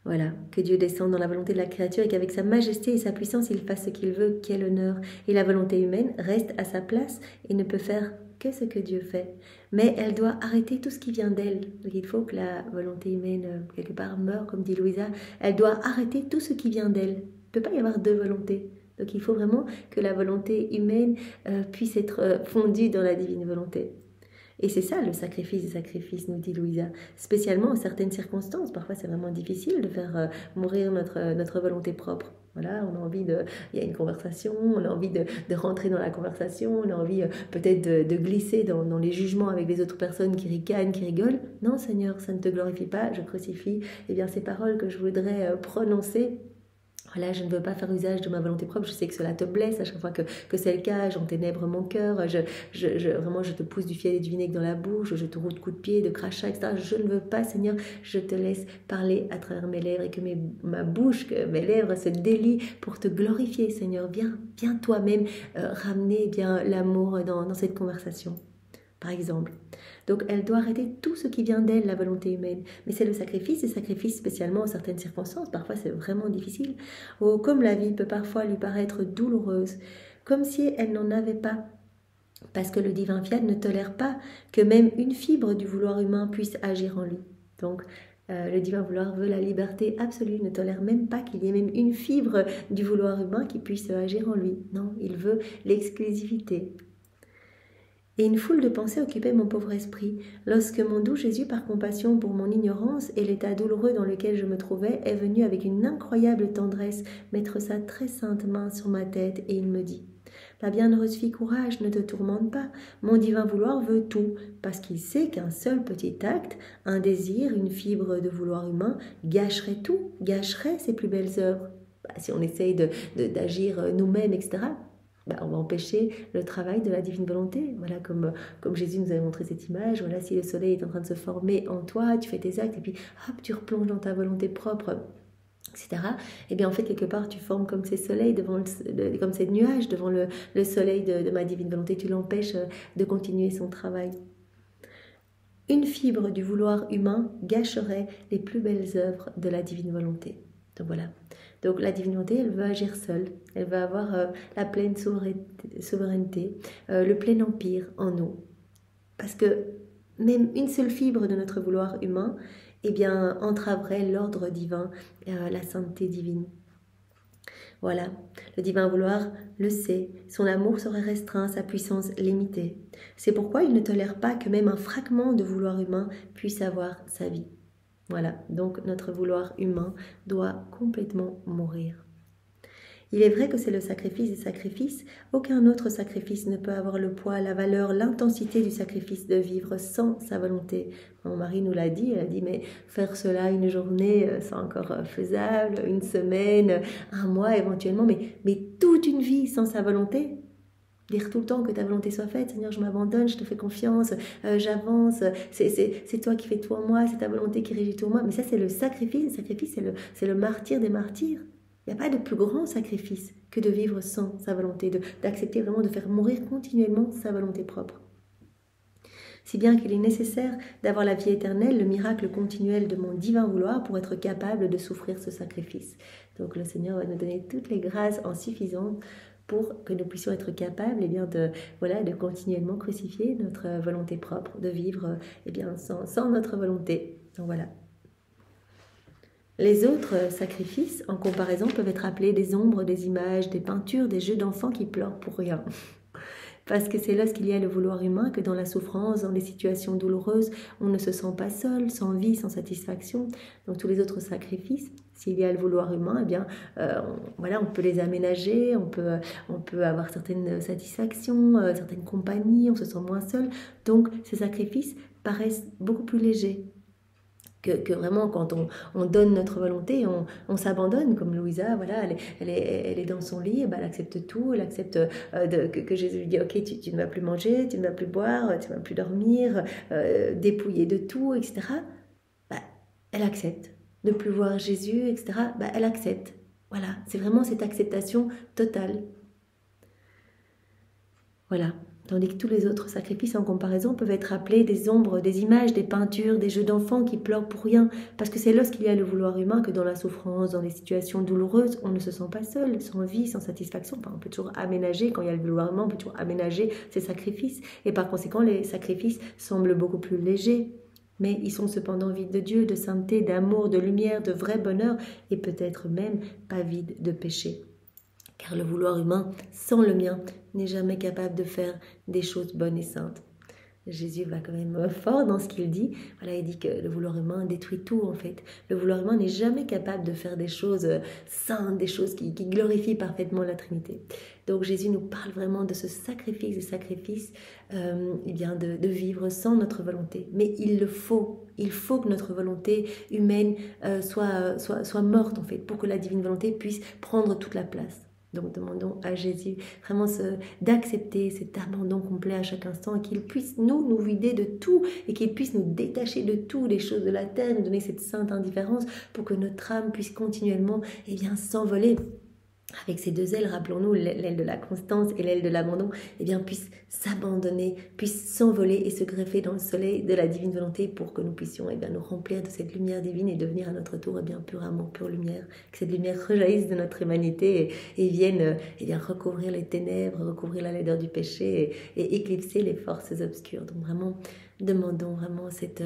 Voilà, que Dieu descende dans la volonté de la créature et qu'avec sa majesté et sa puissance, il fasse ce qu'il veut, quel honneur. Et la volonté humaine reste à sa place et ne peut faire que ce que Dieu fait. Mais elle doit arrêter tout ce qui vient d'elle. Donc il faut que la volonté humaine, quelque part, meure, comme dit Louisa. Elle doit arrêter tout ce qui vient d'elle. Il ne peut pas y avoir deux volontés. Donc il faut vraiment que la volonté humaine puisse être fondue dans la divine volonté. Et c'est ça le sacrifice des sacrifices, nous dit Louisa. Spécialement en certaines circonstances. Parfois c'est vraiment difficile de faire mourir notre volonté propre. Voilà, on a envie il y a une conversation, on a envie de rentrer dans la conversation, on a envie peut-être de glisser dans les jugements avec les autres personnes qui ricanent, qui rigolent. Non Seigneur, ça ne te glorifie pas, je crucifie ces paroles que je voudrais prononcer. Voilà, je ne veux pas faire usage de ma volonté propre, je sais que cela te blesse à chaque fois que c'est le cas, j'enténèbre mon cœur, vraiment je te pousse du fiel et du vinaigre dans la bouche, je te roule de coups de pied, de crachats, etc. Je ne veux pas, Seigneur, je te laisse parler à travers mes lèvres et que ma bouche, que mes lèvres se délient pour te glorifier, Seigneur. Viens toi-même ramener l'amour dans cette conversation, par exemple. Donc elle doit arrêter tout ce qui vient d'elle, la volonté humaine. Mais c'est le sacrifice, et sacrifice spécialement en certaines circonstances. Parfois c'est vraiment difficile. Ou comme la vie peut parfois lui paraître douloureuse, comme si elle n'en avait pas. Parce que le divin fiat ne tolère pas que même une fibre du vouloir humain puisse agir en lui. Donc le divin vouloir veut la liberté absolue, ne tolère même pas qu'il y ait même une fibre du vouloir humain qui puisse agir en lui. Non, il veut l'exclusivité. Et une foule de pensées occupait mon pauvre esprit, lorsque mon doux Jésus, par compassion pour mon ignorance et l'état douloureux dans lequel je me trouvais, est venu avec une incroyable tendresse mettre sa très sainte main sur ma tête, et il me dit « Ma bienheureuse fille, courage, ne te tourmente pas, mon divin vouloir veut tout, parce qu'il sait qu'un seul petit acte, un désir, une fibre de vouloir humain, gâcherait tout, gâcherait ses plus belles œuvres. Si on essaye d'agir nous-mêmes, etc., on va empêcher le travail de la divine volonté. Voilà, comme Jésus nous avait montré cette image. Voilà, si le soleil est en train de se former en toi, tu fais tes actes et puis hop, tu replonges dans ta volonté propre, etc. Et bien en fait, quelque part, tu formes comme ces soleils, comme ces nuages devant le soleil de ma divine volonté. Tu l'empêches de continuer son travail. Une fibre du vouloir humain gâcherait les plus belles œuvres de la divine volonté. Donc voilà. Donc la divine volonté, elle veut agir seule, elle veut avoir la pleine souveraineté, le plein empire en nous. Parce que même une seule fibre de notre vouloir humain, entraverait l'ordre divin, la sainteté divine. Voilà, le divin vouloir le sait, son amour serait restreint, sa puissance limitée. C'est pourquoi il ne tolère pas que même un fragment de vouloir humain puisse avoir sa vie. Voilà, donc notre vouloir humain doit complètement mourir. Il est vrai que c'est le sacrifice des sacrifices. Aucun autre sacrifice ne peut avoir le poids, la valeur, l'intensité du sacrifice de vivre sans sa volonté. Mon mari nous l'a dit, elle a dit mais faire cela une journée, c'est encore faisable, une semaine, un mois éventuellement, mais toute une vie sans sa volonté. Dire tout le temps que ta volonté soit faite, Seigneur, je m'abandonne, je te fais confiance, j'avance, c'est toi qui fais tout en moi, c'est ta volonté qui régit tout en moi. Mais ça, c'est le sacrifice c'est le martyr des martyrs. Il n'y a pas de plus grand sacrifice que de vivre sans sa volonté, d'accepter vraiment de faire mourir continuellement sa volonté propre. Si bien qu'il est nécessaire d'avoir la vie éternelle, le miracle continuel de mon divin vouloir pour être capable de souffrir ce sacrifice. Donc le Seigneur va nous donner toutes les grâces en suffisance pour que nous puissions être capables de continuellement crucifier notre volonté propre, de vivre sans notre volonté. Donc voilà. Les autres sacrifices, en comparaison, peuvent être appelés des ombres, des images, des peintures, des jeux d'enfants qui pleurent pour rien. Parce que c'est lorsqu'il y a le vouloir humain que dans la souffrance, dans les situations douloureuses, on ne se sent pas seul, sans vie, sans satisfaction. Donc tous les autres sacrifices, s'il y a le vouloir humain, on peut les aménager, on peut avoir certaines satisfactions, certaines compagnies, on se sent moins seul. Donc ces sacrifices paraissent beaucoup plus légers. Que vraiment quand on donne notre volonté, on s'abandonne, comme Louisa, voilà, elle est dans son lit, elle accepte tout, elle accepte que Jésus lui dit ok, tu ne vas plus manger, tu ne vas plus boire, tu ne vas plus dormir, dépouiller de tout, etc. Elle accepte. Ne plus voir Jésus, etc. Elle accepte. Voilà, c'est vraiment cette acceptation totale. Voilà. Tandis que tous les autres sacrifices en comparaison peuvent être appelés des ombres, des images, des peintures, des jeux d'enfants qui pleurent pour rien. Parce que c'est lorsqu'il y a le vouloir humain que dans la souffrance, dans les situations douloureuses, on ne se sent pas seul, sans vie, sans satisfaction. On peut toujours aménager, quand il y a le vouloir humain, on peut toujours aménager ces sacrifices. Et par conséquent, les sacrifices semblent beaucoup plus légers. Mais ils sont cependant vides de Dieu, de sainteté, d'amour, de lumière, de vrai bonheur, et peut-être même pas vides de péché. Car le vouloir humain, sans le mien, n'est jamais capable de faire des choses bonnes et saintes. Jésus va quand même fort dans ce qu'il dit. Voilà, il dit que le vouloir humain détruit tout en fait. Le vouloir humain n'est jamais capable de faire des choses saintes, des choses qui glorifient parfaitement la Trinité. Donc Jésus nous parle vraiment de ce sacrifice, de vivre sans notre volonté. Mais il faut que notre volonté humaine soit morte en fait, pour que la divine volonté puisse prendre toute la place. Donc demandons à Jésus vraiment d'accepter cet abandon complet à chaque instant et qu'il puisse nous vider de tout et qu'il puisse nous détacher de tout, les choses de la terre, nous donner cette sainte indifférence pour que notre âme puisse continuellement s'envoler. Avec ces deux ailes, rappelons-nous, l'aile de la constance et l'aile de l'abandon, puisse s'abandonner, puisse s'envoler et se greffer dans le soleil de la divine volonté pour que nous puissions nous remplir de cette lumière divine et devenir à notre tour pur amour, pure lumière. Que cette lumière rejaillisse de notre humanité et vienne recouvrir les ténèbres, recouvrir la laideur du péché et éclipser les forces obscures. Donc vraiment, demandons vraiment cette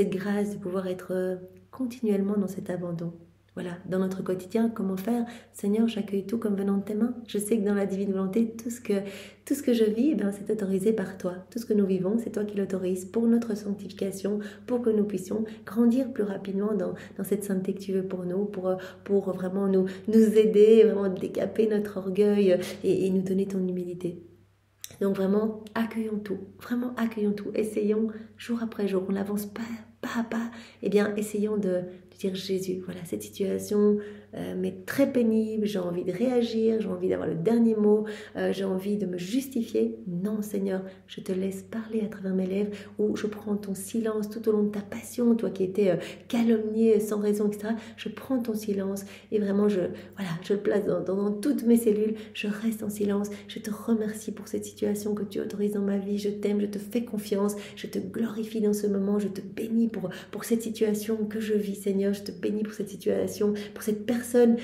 grâce de pouvoir être continuellement dans cet abandon. Voilà, dans notre quotidien, comment faire? Seigneur, j'accueille tout comme venant de tes mains. Je sais que dans la divine volonté, tout ce que je vis, c'est autorisé par toi. Tout ce que nous vivons, c'est toi qui l'autorises pour notre sanctification, pour que nous puissions grandir plus rapidement dans cette sainteté que tu veux pour nous, pour vraiment nous aider, vraiment décaper notre orgueil et nous donner ton humilité. Donc vraiment, accueillons tout. Essayons jour après jour, on n'avance pas à pas. Essayons de dire Jésus, voilà, cette situation m'est très pénible, j'ai envie de réagir, j'ai envie d'avoir le dernier mot, j'ai envie de me justifier. Non Seigneur, je te laisse parler à travers mes lèvres, ou je prends ton silence tout au long de ta passion, toi qui étais calomnié sans raison, etc. Je prends ton silence et vraiment je le place dans toutes mes cellules, je reste en silence, je te remercie pour cette situation que tu autorises dans ma vie, je t'aime, je te fais confiance, je te glorifie dans ce moment, je te bénis pour cette situation que je vis Seigneur, je te bénis pour cette situation, pour cette personne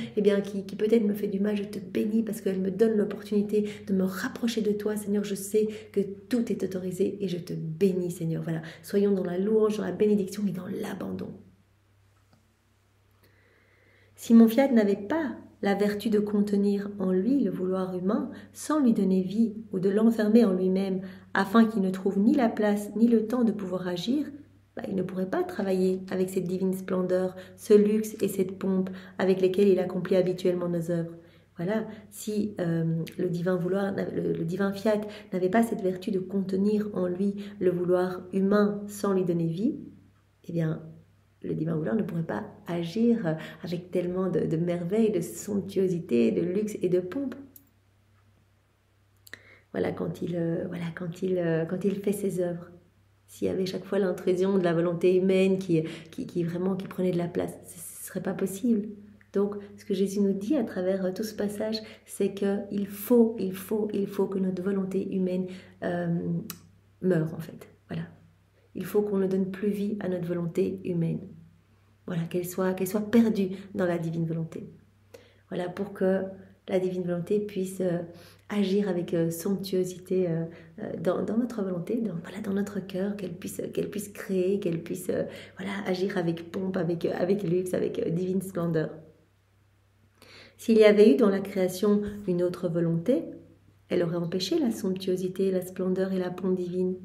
qui peut-être me fait du mal, je te bénis parce qu'elle me donne l'opportunité de me rapprocher de toi Seigneur, je sais que tout est autorisé et je te bénis Seigneur. Voilà, soyons dans la louange, dans la bénédiction et dans l'abandon. Si mon fiat n'avait pas la vertu de contenir en lui le vouloir humain sans lui donner vie ou de l'enfermer en lui-même afin qu'il ne trouve ni la place ni le temps de pouvoir agir, il ne pourrait pas travailler avec cette divine splendeur, ce luxe et cette pompe avec lesquels il accomplit habituellement nos œuvres. Voilà, si le divin vouloir, le divin fiat n'avait pas cette vertu de contenir en lui le vouloir humain sans lui donner vie, eh bien, le divin vouloir ne pourrait pas agir avec tellement de merveille, de somptuosité, de luxe et de pompe. Voilà, quand il fait ses œuvres. S'il y avait chaque fois l'intrusion de la volonté humaine qui prenait de la place, ce ne serait pas possible. Donc, ce que Jésus nous dit à travers tout ce passage, c'est qu'il faut que notre volonté humaine meure, en fait. Voilà. Il faut qu'on ne donne plus vie à notre volonté humaine. Voilà, qu'elle soit perdue dans la divine volonté. Voilà, pour que la divine volonté puisse agir avec somptuosité dans notre volonté, dans notre cœur, qu'elle puisse créer, qu'elle puisse agir avec pompe, avec luxe, avec divine splendeur. S'il y avait eu dans la création une autre volonté, elle aurait empêché la somptuosité, la splendeur et la pompe divine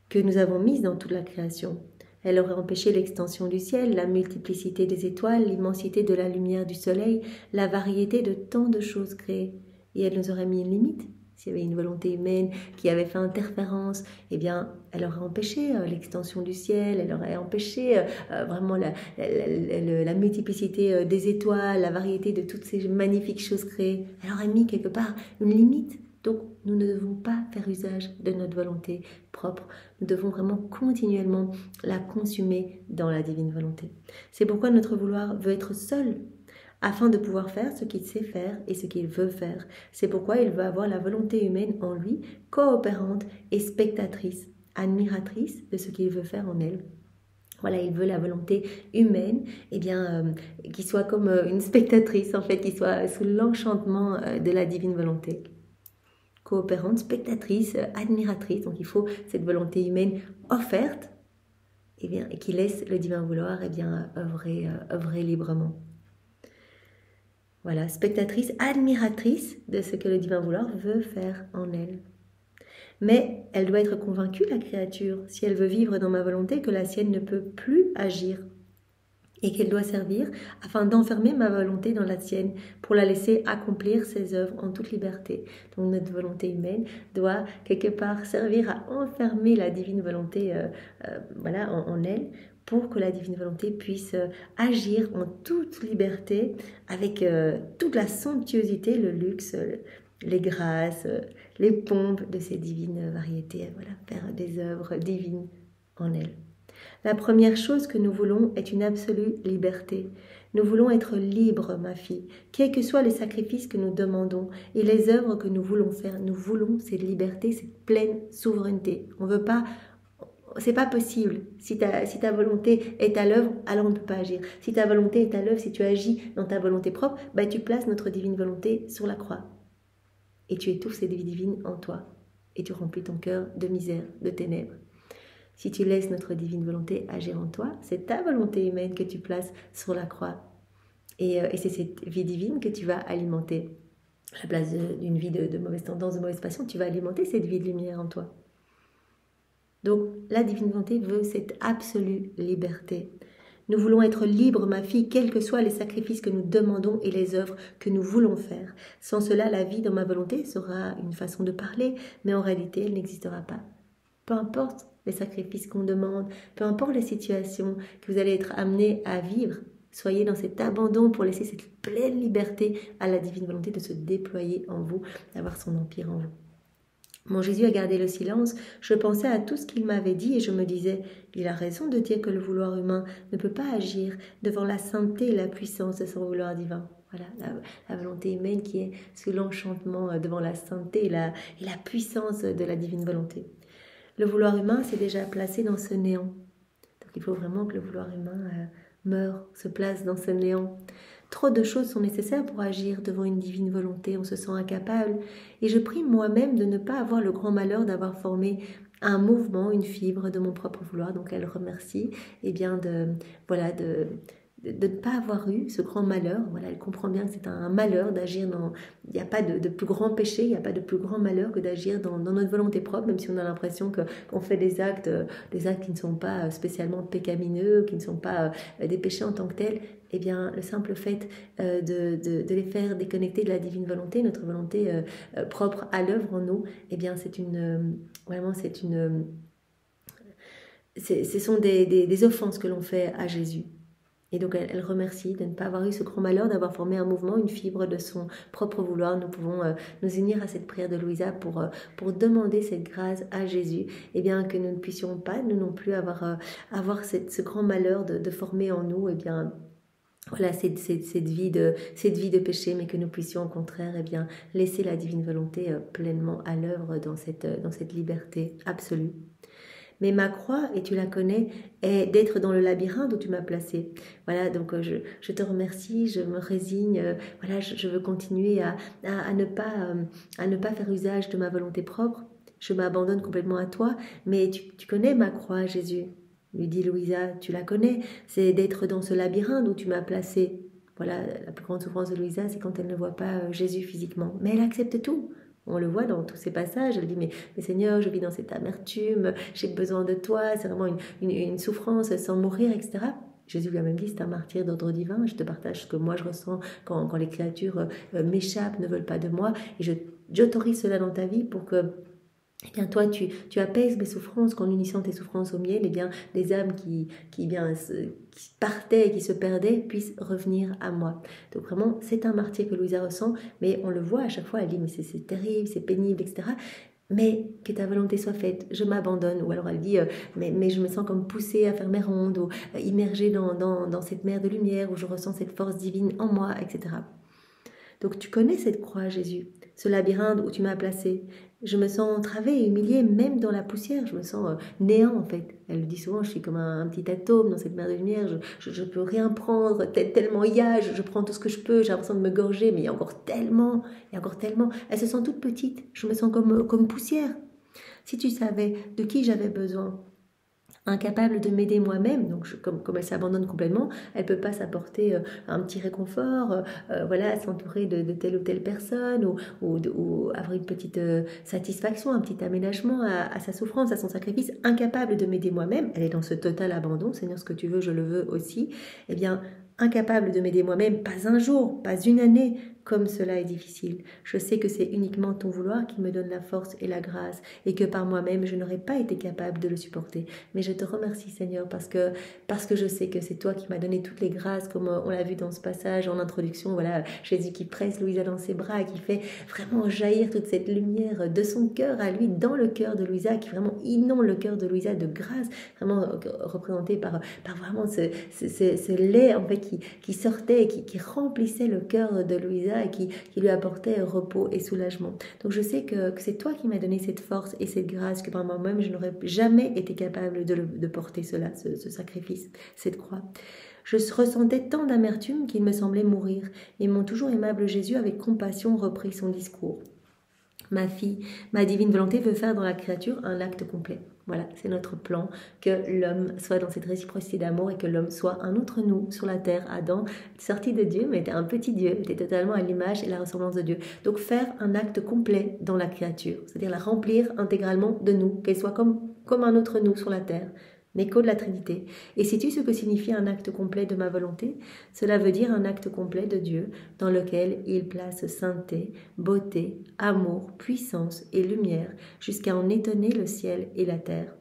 que nous avons mise dans toute la création. Elle aurait empêché l'extension du ciel, la multiplicité des étoiles, l'immensité de la lumière du soleil, la variété de tant de choses créées. Et elle nous aurait mis une limite. S'il y avait une volonté humaine qui avait fait interférence, eh bien, elle aurait empêché l'extension du ciel, elle aurait empêché vraiment la multiplicité des étoiles, la variété de toutes ces magnifiques choses créées. Elle aurait mis quelque part une limite. Donc, nous ne devons pas faire usage de notre volonté propre. Nous devons vraiment continuellement la consumer dans la divine volonté. C'est pourquoi notre vouloir veut être seul, afin de pouvoir faire ce qu'il sait faire et ce qu'il veut faire. C'est pourquoi il veut avoir la volonté humaine en lui, coopérante et spectatrice, admiratrice de ce qu'il veut faire en elle. Voilà, il veut la volonté humaine, qui soit comme une spectatrice, en fait, qui soit sous l'enchantement de la divine volonté. Coopérante, spectatrice, admiratrice. Donc il faut cette volonté humaine offerte, et qui laisse le divin vouloir œuvrer librement. Voilà, spectatrice, admiratrice de ce que le divin vouloir veut faire en elle. Mais elle doit être convaincue, la créature, si elle veut vivre dans ma volonté, que la sienne ne peut plus agir et qu'elle doit servir afin d'enfermer ma volonté dans la sienne pour la laisser accomplir ses œuvres en toute liberté. Donc notre volonté humaine doit quelque part servir à enfermer la divine volonté en elle, pour que la divine volonté puisse agir en toute liberté avec toute la somptuosité, le luxe, les grâces, les pompes de ces divines variétés, faire des œuvres divines en elle. La première chose que nous voulons est une absolue liberté. Nous voulons être libres, ma fille, quels que soient les sacrifices que nous demandons et les œuvres que nous voulons faire. Nous voulons cette liberté, cette pleine souveraineté. On veut pas, c'est pas possible. Si ta volonté est à l'œuvre, alors on ne peut pas agir. Si ta volonté est à l'œuvre, si tu agis dans ta volonté propre, tu places notre divine volonté sur la croix. Et tu étouffes cette vie divine en toi. Et tu remplis ton cœur de misère, de ténèbres. Si tu laisses notre divine volonté agir en toi, c'est ta volonté humaine que tu places sur la croix. Et c'est cette vie divine que tu vas alimenter. À la place d'une vie de mauvaise tendance, de mauvaise passion, tu vas alimenter cette vie de lumière en toi. Donc, la divine volonté veut cette absolue liberté. Nous voulons être libres, ma fille, quels que soient les sacrifices que nous demandons et les œuvres que nous voulons faire. Sans cela, la vie dans ma volonté sera une façon de parler, mais en réalité, elle n'existera pas. Peu importe les sacrifices qu'on demande, peu importe les situations que vous allez être amenés à vivre, soyez dans cet abandon pour laisser cette pleine liberté à la divine volonté de se déployer en vous, d'avoir son empire en vous. Mon Jésus a gardé le silence, je pensais à tout ce qu'il m'avait dit et je me disais, il a raison de dire que le vouloir humain ne peut pas agir devant la sainteté et la puissance de son vouloir divin. Voilà, la volonté humaine qui est sous l'enchantement devant la sainteté et la puissance de la divine volonté. Le vouloir humain s'est déjà placé dans ce néant. Donc il faut vraiment que le vouloir humain meure, se place dans ce néant. Trop de choses sont nécessaires pour agir devant une divine volonté, on se sent incapable. Et je prie moi-même de ne pas avoir le grand malheur d'avoir formé un mouvement, une fibre de mon propre vouloir. Donc elle remercie de de ne pas avoir eu ce grand malheur. Voilà, elle comprend bien que c'est un malheur d'agir dans... Il n'y a pas de plus grand péché, il n'y a pas de plus grand malheur que d'agir dans notre volonté propre, même si on a l'impression qu'on fait des actes qui ne sont pas spécialement pécamineux, qui ne sont pas des péchés en tant que tels. Eh bien, le simple fait de les faire déconnecter de la divine volonté, notre volonté propre à l'œuvre en nous, eh bien, vraiment, ce sont des offenses que l'on fait à Jésus. Et donc elle remercie de ne pas avoir eu ce grand malheur, d'avoir formé un mouvement, une fibre de son propre vouloir. Nous pouvons nous unir à cette prière de Louisa pour demander cette grâce à Jésus, et bien que nous ne puissions pas, nous non plus, avoir ce grand malheur de former en nous, et bien voilà, cette vie de péché, mais que nous puissions au contraire, eh bien, laisser la divine volonté pleinement à l'œuvre dans cette liberté absolue. Mais ma croix, et tu la connais, est d'être dans le labyrinthe où tu m'as placé. Voilà, donc je te remercie, je me résigne, voilà, je veux continuer à ne pas faire usage de ma volonté propre. Je m'abandonne complètement à toi, mais tu connais ma croix, Jésus, lui dit Louisa, tu la connais, c'est d'être dans ce labyrinthe où tu m'as placé. Voilà, la plus grande souffrance de Louisa, c'est quand elle ne voit pas Jésus physiquement. Mais elle accepte tout. On le voit dans tous ces passages, elle dit mais Seigneur, je vis dans cette amertume, j'ai besoin de toi, c'est vraiment une souffrance sans mourir, etc. Jésus lui a même dit, c'est un martyr d'ordre divin, je te partage ce que moi je ressens quand les créatures m'échappent, ne veulent pas de moi, et j'autorise cela dans ta vie pour que eh bien, toi, tu apaises mes souffrances, qu'en unissant tes souffrances aux miennes, eh bien, les âmes qui partaient et qui se perdaient puissent revenir à moi. Donc vraiment, c'est un martyr que Louisa ressent, mais on le voit à chaque fois, elle dit, mais c'est terrible, c'est pénible, etc. Mais que ta volonté soit faite, je m'abandonne. Ou alors elle dit, mais je me sens comme poussée à faire mes rondes, ou immergée dans cette mer de lumière, où je ressens cette force divine en moi, etc. Donc tu connais cette croix, Jésus, ce labyrinthe où tu m'as placé. Je me sens entravée et humiliée, même dans la poussière. Je me sens néant, en fait. Elle le dit souvent, je suis comme un petit atome dans cette mer de lumière. Je peux rien prendre, tellement il y a. Je prends tout ce que je peux, j'ai l'impression de me gorger, mais il y a encore tellement, Elle se sent toute petite. Je me sens comme poussière. Si tu savais de qui j'avais besoin, incapable de m'aider moi-même, donc comme elle s'abandonne complètement, elle ne peut pas s'apporter un petit réconfort, voilà, s'entourer de telle ou telle personne, ou avoir une petite satisfaction, un petit aménagement à sa souffrance, à son sacrifice, incapable de m'aider moi-même, elle est dans ce total abandon, Seigneur, ce que tu veux, je le veux aussi, eh bien, incapable de m'aider moi-même, pas un jour, pas une année, comme cela est difficile. Je sais que c'est uniquement ton vouloir qui me donne la force et la grâce, et que par moi-même, je n'aurais pas été capable de le supporter. Mais je te remercie, Seigneur, parce que je sais que c'est toi qui m'as donné toutes les grâces, comme on l'a vu dans ce passage en introduction. Voilà, Jésus qui presse Louisa dans ses bras, qui fait vraiment jaillir toute cette lumière de son cœur à lui, dans le cœur de Louisa, qui vraiment inonde le cœur de Louisa de grâce, vraiment représenté par vraiment ce lait en fait qui sortait et qui remplissait le cœur de Louisa, et qui lui apportait repos et soulagement. Donc je sais que c'est toi qui m'as donné cette force et cette grâce, que par moi-même je n'aurais jamais été capable de porter cela, ce sacrifice, cette croix. Je ressentais tant d'amertume qu'il me semblait mourir, et mon toujours aimable Jésus avec compassion reprit son discours. Ma fille, ma divine volonté veut faire dans la créature un acte complet. Voilà, c'est notre plan, que l'homme soit dans cette réciprocité d'amour et que l'homme soit un autre nous sur la terre. Adam, sorti de Dieu, mais était un petit Dieu, était totalement à l'image et la ressemblance de Dieu. Donc faire un acte complet dans la créature, c'est-à-dire la remplir intégralement de nous, qu'elle soit comme un autre nous sur la terre. L'écho de la Trinité. Et sais-tu ce que signifie un acte complet de ma volonté? Cela veut dire un acte complet de Dieu, dans lequel il place sainteté, beauté, amour, puissance et lumière, jusqu'à en étonner le ciel et la terre.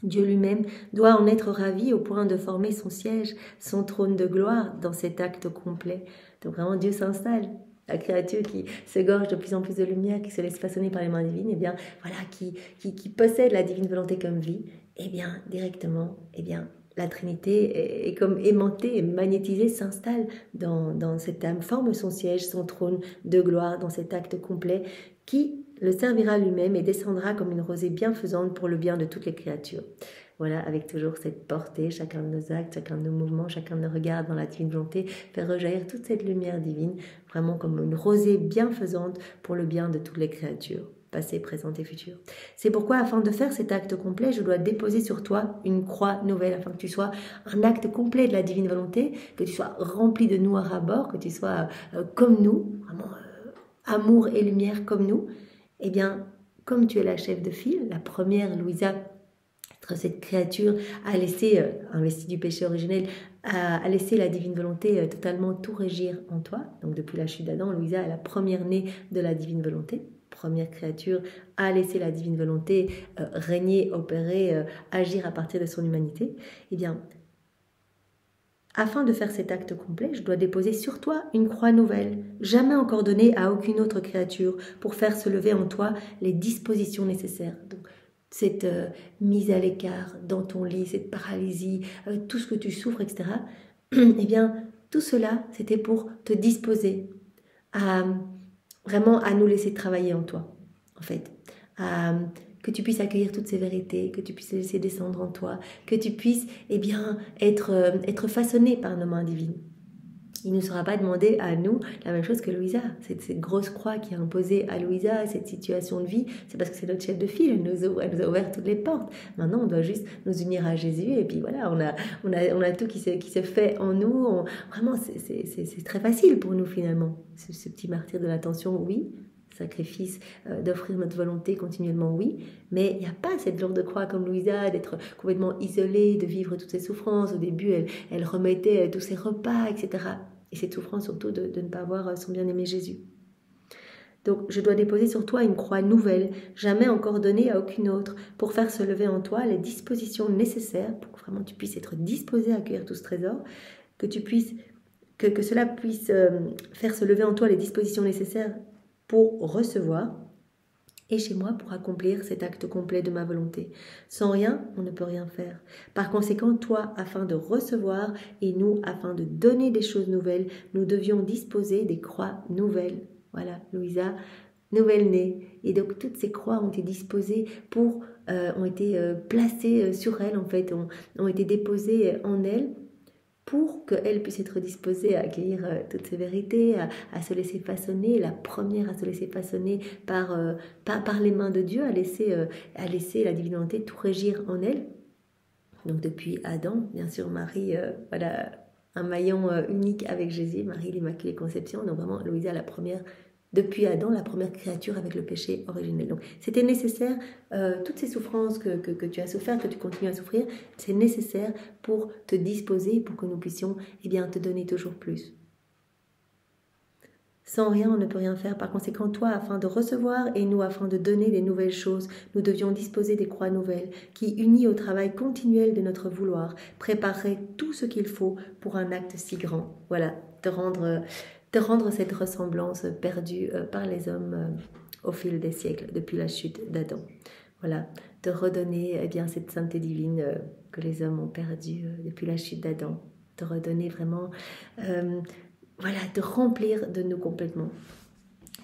Dieu lui-même doit en être ravi au point de former son siège, son trône de gloire dans cet acte complet. Donc vraiment Dieu s'installe. La créature qui se gorge de plus en plus de lumière, qui se laisse façonner par les mains divines, et bien voilà, qui possède la divine volonté comme vie, et bien directement, et bien la Trinité est comme aimantée et magnétisée, s'installe dans cette âme, forme son siège, son trône de gloire, dans cet acte complet qui le servira lui-même et descendra comme une rosée bienfaisante pour le bien de toutes les créatures. Voilà, avec toujours cette portée, chacun de nos actes, chacun de nos mouvements, chacun de nos regards dans la divine volonté, faire rejaillir toute cette lumière divine, vraiment comme une rosée bienfaisante pour le bien de toutes les créatures. passé, présent et futur. C'est pourquoi, afin de faire cet acte complet, je dois déposer sur toi une croix nouvelle, afin que tu sois un acte complet de la divine volonté, que tu sois rempli de noir à bord, que tu sois comme nous, vraiment amour et lumière comme nous. Eh bien, comme tu es la chef de file, la première, Louisa, cette créature a laissé, investie du péché originel, a laissé la divine volonté totalement tout régir en toi. Donc depuis la chute d'Adam, Louisa est la première née de la divine volonté. Première créature a laissé la divine volonté régner, opérer, agir à partir de son humanité. Eh bien, afin de faire cet acte complet, je dois déposer sur toi une croix nouvelle, jamais encore donnée à aucune autre créature, pour faire se lever en toi les dispositions nécessaires. Donc, cette mise à l'écart dans ton lit, cette paralysie, tout ce que tu souffres, etc. Eh bien, tout cela, c'était pour te disposer à vraiment à nous laisser travailler en toi, en fait. Que tu puisses accueillir toutes ces vérités, que tu puisses les laisser descendre en toi, que tu puisses être façonné par nos mains divines. Il ne sera pas demandé à nous la même chose que Louisa. Cette grosse croix qui a imposé à Louisa cette situation de vie, c'est parce que c'est notre chef de file, elle nous a ouvert toutes les portes. Maintenant, on doit juste nous unir à Jésus et puis voilà, on a tout qui se fait en nous. Vraiment, c'est très facile pour nous finalement. Ce petit martyr de l'attention, oui. Sacrifice, d'offrir notre volonté continuellement, oui, mais il n'y a pas cette lourde croix comme Louisa, d'être complètement isolée, de vivre toutes ses souffrances. Au début, elle remettait tous ses repas, etc. Et cette souffrance surtout de ne pas avoir son bien-aimé Jésus. Donc, je dois déposer sur toi une croix nouvelle, jamais encore donnée à aucune autre, pour faire se lever en toi les dispositions nécessaires, pour que vraiment tu puisses être disposé à accueillir tout ce trésor, que cela puisse faire se lever en toi les dispositions nécessaires pour recevoir, et chez moi pour accomplir cet acte complet de ma volonté. Sans rien, on ne peut rien faire. Par conséquent, toi, afin de recevoir, et nous, afin de donner des choses nouvelles, nous devions disposer des croix nouvelles. Voilà, Louisa, nouvelle-née. Et donc, toutes ces croix ont été disposées ont été placées sur elle, en fait, ont été déposées en elle, pour qu'elle puisse être disposée à accueillir toutes ces vérités, à se laisser façonner, la première à se laisser façonner par les mains de Dieu, à laisser la divine volonté tout régir en elle. Donc depuis Adam, bien sûr, Marie, voilà, un maillon unique avec Jésus, Marie l'Immaculée Conception, donc vraiment Louisa la première, depuis Adam, la première créature avec le péché originel. Donc c'était nécessaire, toutes ces souffrances que tu as souffert, que tu continues à souffrir, c'est nécessaire pour te disposer, pour que nous puissions te donner toujours plus. Sans rien, on ne peut rien faire. Par conséquent, toi, afin de recevoir et nous, afin de donner des nouvelles choses, nous devions disposer des croix nouvelles qui, unies au travail continuel de notre vouloir, prépareraient tout ce qu'il faut pour un acte si grand. Voilà, te rendre cette ressemblance perdue par les hommes au fil des siècles, depuis la chute d'Adam. Voilà, te redonner cette sainteté divine que les hommes ont perdue depuis la chute d'Adam. Te redonner vraiment... te remplir de nous complètement.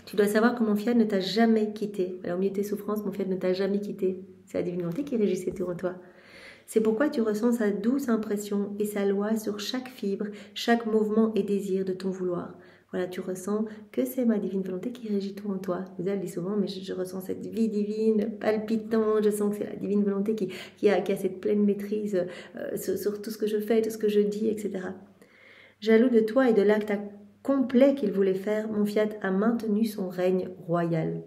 Tu dois savoir que mon fiat ne t'a jamais quitté. Alors, au milieu de tes souffrances, mon fiat ne t'a jamais quitté. C'est la divine volonté qui régissait tout en toi. C'est pourquoi tu ressens sa douce impression et sa loi sur chaque fibre, chaque mouvement et désir de ton vouloir. Voilà, tu ressens que c'est ma divine volonté qui régit tout en toi. Vous elle dit souvent, mais je ressens cette vie divine palpitante, je sens que c'est la divine volonté qui a cette pleine maîtrise sur tout ce que je fais, tout ce que je dis, etc. Jaloux de toi et de l'acte complet qu'il voulait faire, mon fiat a maintenu son règne royal.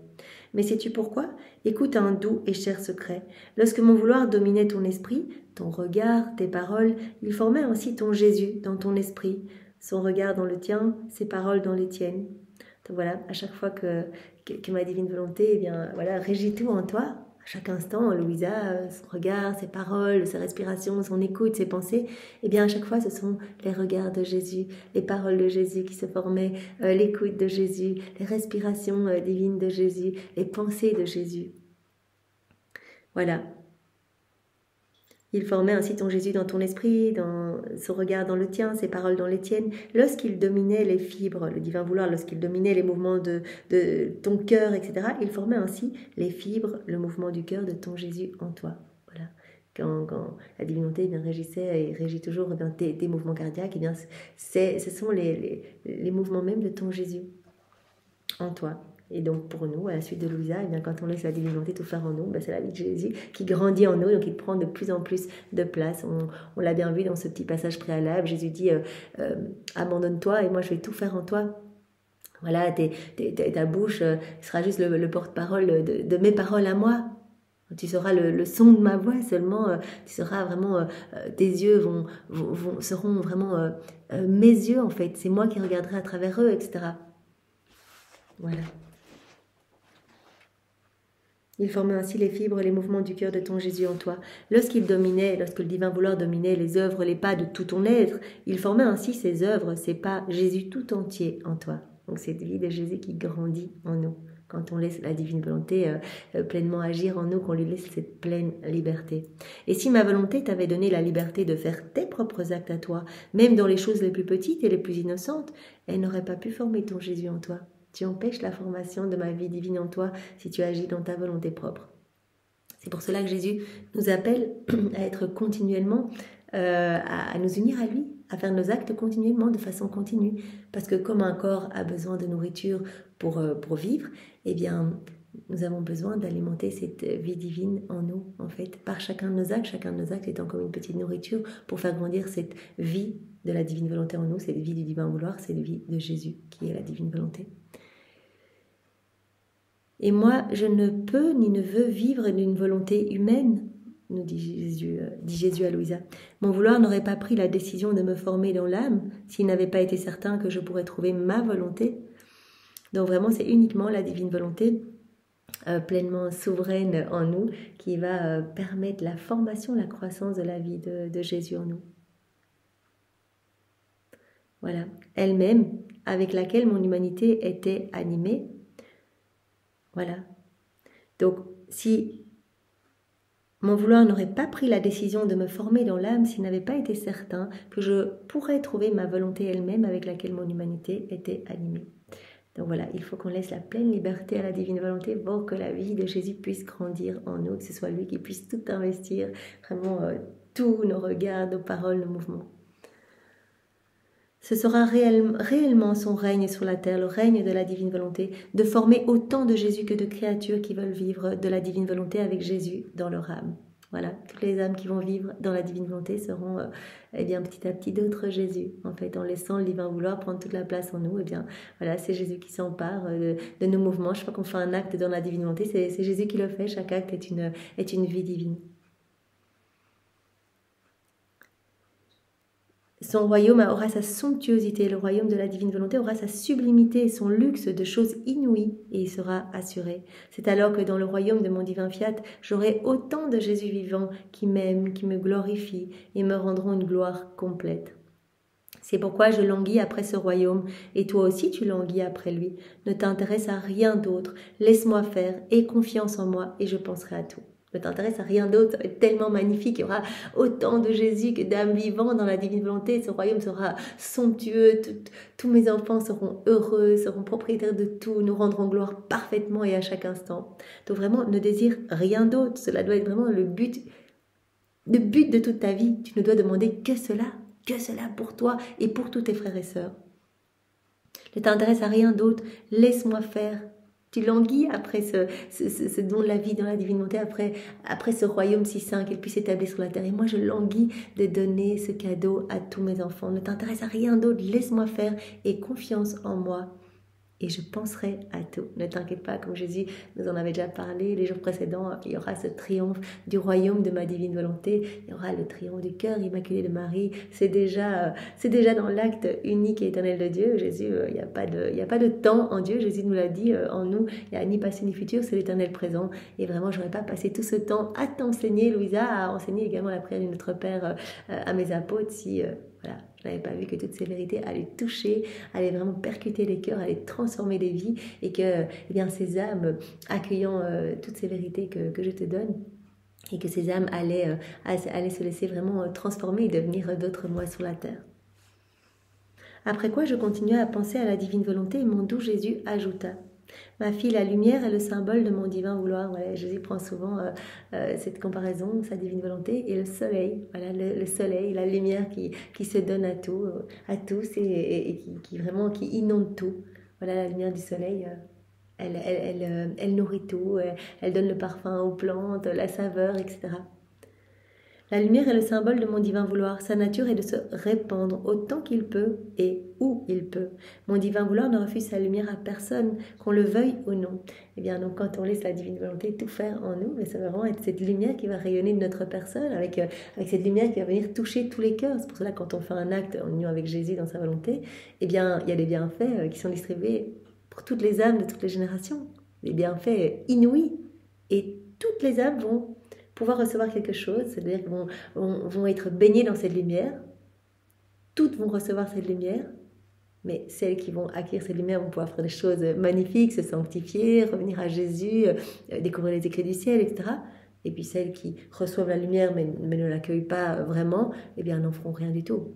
Mais sais-tu pourquoi? Écoute un doux et cher secret. Lorsque mon vouloir dominait ton esprit, ton regard, tes paroles, il formait ainsi ton Jésus dans ton esprit, son regard dans le tien, ses paroles dans les tiennes. Donc voilà, à chaque fois que ma divine volonté régit tout en toi, à chaque instant, Louisa, son regard, ses paroles, sa respiration, son écoute, ses pensées, à chaque fois, ce sont les regards de Jésus, les paroles de Jésus qui se formaient, l'écoute de Jésus, les respirations divines de Jésus, les pensées de Jésus. Voilà. Il formait ainsi ton Jésus dans ton esprit, dans son regard dans le tien, ses paroles dans les tiennes. Lorsqu'il dominait les fibres, le divin vouloir, lorsqu'il dominait les mouvements de ton cœur, etc., il formait ainsi les fibres, le mouvement du cœur de ton Jésus en toi. Voilà. Quand la divinité régissait et régit toujours tes mouvements cardiaques, ce sont les mouvements même de ton Jésus en toi. Et donc pour nous, à la suite de Louisa, eh bien, quand on laisse la divine volonté tout faire en nous, ben, c'est la vie de Jésus qui grandit en nous, donc il prend de plus en plus de place. On l'a bien vu dans ce petit passage préalable, Jésus dit abandonne-toi et moi je vais tout faire en toi. Voilà, ta bouche sera juste le porte-parole de mes paroles à moi. Tu seras le son de ma voix seulement, tu seras vraiment, tes yeux seront vraiment mes yeux en fait, c'est moi qui regarderai à travers eux, etc. Voilà. Il formait ainsi les fibres, les mouvements du cœur de ton Jésus en toi. Lorsque le divin vouloir dominait les œuvres, les pas de tout ton être, il formait ainsi ses œuvres, ses pas, Jésus tout entier en toi. Donc cette vie de Jésus qui grandit en nous. Quand on laisse la divine volonté pleinement agir en nous, qu'on lui laisse cette pleine liberté. Et si ma volonté t'avait donné la liberté de faire tes propres actes à toi, même dans les choses les plus petites et les plus innocentes, elle n'aurait pas pu former ton Jésus en toi. Tu empêches la formation de ma vie divine en toi si tu agis dans ta volonté propre. C'est pour cela que Jésus nous appelle à être continuellement, à nous unir à lui, à faire nos actes continuellement, de façon continue. Parce que comme un corps a besoin de nourriture pour vivre, eh bien, nous avons besoin d'alimenter cette vie divine en nous, en fait, par chacun de nos actes étant comme une petite nourriture pour faire grandir cette vie de la divine volonté en nous, cette vie du divin vouloir, cette vie de Jésus qui est la divine volonté. Et moi, je ne peux ni ne veux vivre d'une volonté humaine, nous dit Jésus à Louisa. Mon vouloir n'aurait pas pris la décision de me former dans l'âme s'il n'avait pas été certain que je pourrais trouver ma volonté. Donc vraiment, c'est uniquement la divine volonté pleinement souveraine en nous qui va permettre la formation, la croissance de la vie de Jésus en nous. Voilà, elle-même, avec laquelle mon humanité était animée. Voilà. Donc, si mon vouloir n'aurait pas pris la décision de me former dans l'âme, s'il n'avait pas été certain que je pourrais trouver ma volonté elle-même avec laquelle mon humanité était animée. Donc voilà, il faut qu'on laisse la pleine liberté à la divine volonté pour que la vie de Jésus puisse grandir en nous, que ce soit lui qui puisse tout investir, vraiment tous nos regards, nos paroles, nos mouvements. Ce sera réellement son règne sur la terre, le règne de la divine volonté, de former autant de Jésus que de créatures qui veulent vivre de la divine volonté avec Jésus dans leur âme. Voilà, toutes les âmes qui vont vivre dans la divine volonté seront eh bien, petit à petit d'autres Jésus. En fait, en laissant le divin vouloir prendre toute la place en nous, eh bien, voilà, c'est Jésus qui s'empare de nos mouvements. Chaque fois qu'on fait un acte dans la divine volonté, c'est Jésus qui le fait. Chaque acte est une vie divine. Son royaume aura sa somptuosité, le royaume de la divine volonté aura sa sublimité et son luxe de choses inouïes et il sera assuré. C'est alors que dans le royaume de mon divin fiat, j'aurai autant de Jésus vivant qui m'aiment, qui me glorifient et me rendront une gloire complète. C'est pourquoi je languis après ce royaume, et toi aussi tu languis après lui. Ne t'intéresse à rien d'autre, laisse-moi faire, aie confiance en moi et je penserai à tout. Ne t'intéresse à rien d'autre, ça va être tellement magnifique, il y aura autant de Jésus que d'âmes vivantes dans la divine volonté, ce royaume sera somptueux, tous mes enfants seront heureux, seront propriétaires de tout, nous rendrons gloire parfaitement et à chaque instant. Donc vraiment, ne désire rien d'autre, cela doit être vraiment le but de toute ta vie, tu ne dois demander que cela pour toi et pour tous tes frères et sœurs. Ne t'intéresse à rien d'autre, laisse-moi faire. Tu languis après ce don de la vie dans la divine volonté, après ce royaume si saint qu'il puisse s'établir sur la terre. Et moi, je languis de donner ce cadeau à tous mes enfants. Ne t'intéresse à rien d'autre, laisse-moi faire et confiance en moi. Et je penserai à tout. Ne t'inquiète pas, comme Jésus nous en avait déjà parlé les jours précédents, il y aura ce triomphe du royaume de ma divine volonté. Il y aura le triomphe du cœur immaculé de Marie. C'est déjà dans l'acte unique et éternel de Dieu. Jésus, il n'y a pas de temps en Dieu. Jésus nous l'a dit, en nous, il n'y a ni passé ni futur, c'est l'éternel présent. Et vraiment, je n'aurais pas passé tout ce temps à t'enseigner, Louisa, à enseigner également la prière de notre Père à mes apôtres si... Voilà, je n'avais pas vu que toutes ces vérités allaient toucher, allaient vraiment percuter les cœurs, allaient transformer les vies et que eh bien, ces âmes, accueillant toutes ces vérités que je te donne, et que ces âmes allaient se laisser vraiment transformer et devenir d'autres moi sur la terre. Après quoi, je continuai à penser à la divine volonté et mon doux Jésus ajouta: ma fille, la lumière est le symbole de mon divin vouloir. Voilà, Jésus prend souvent cette comparaison, sa divine volonté, et le soleil, voilà, le soleil, la lumière qui se donne à tous et qui inonde tout. Voilà la lumière du soleil Elle nourrit tout, elle donne le parfum aux plantes, la saveur, etc. La lumière est le symbole de mon divin vouloir. Sa nature est de se répandre autant qu'il peut et où il peut. Mon divin vouloir ne refuse sa lumière à personne, qu'on le veuille ou non. Et bien donc quand on laisse la divine volonté tout faire en nous, mais ça va vraiment être cette lumière qui va rayonner de notre personne, avec cette lumière qui va venir toucher tous les cœurs. C'est pour cela que quand on fait un acte en union avec Jésus dans sa volonté, eh bien il y a des bienfaits qui sont distribués pour toutes les âmes de toutes les générations. Des bienfaits inouïs. Et toutes les âmes vont pouvoir recevoir quelque chose, c'est-à-dire qu'elles vont être baignées dans cette lumière. Toutes vont recevoir cette lumière, mais celles qui vont acquérir cette lumière vont pouvoir faire des choses magnifiques, se sanctifier, revenir à Jésus, découvrir les écrits du ciel, etc. Et puis celles qui reçoivent la lumière mais ne l'accueillent pas vraiment, eh bien n'en feront rien du tout.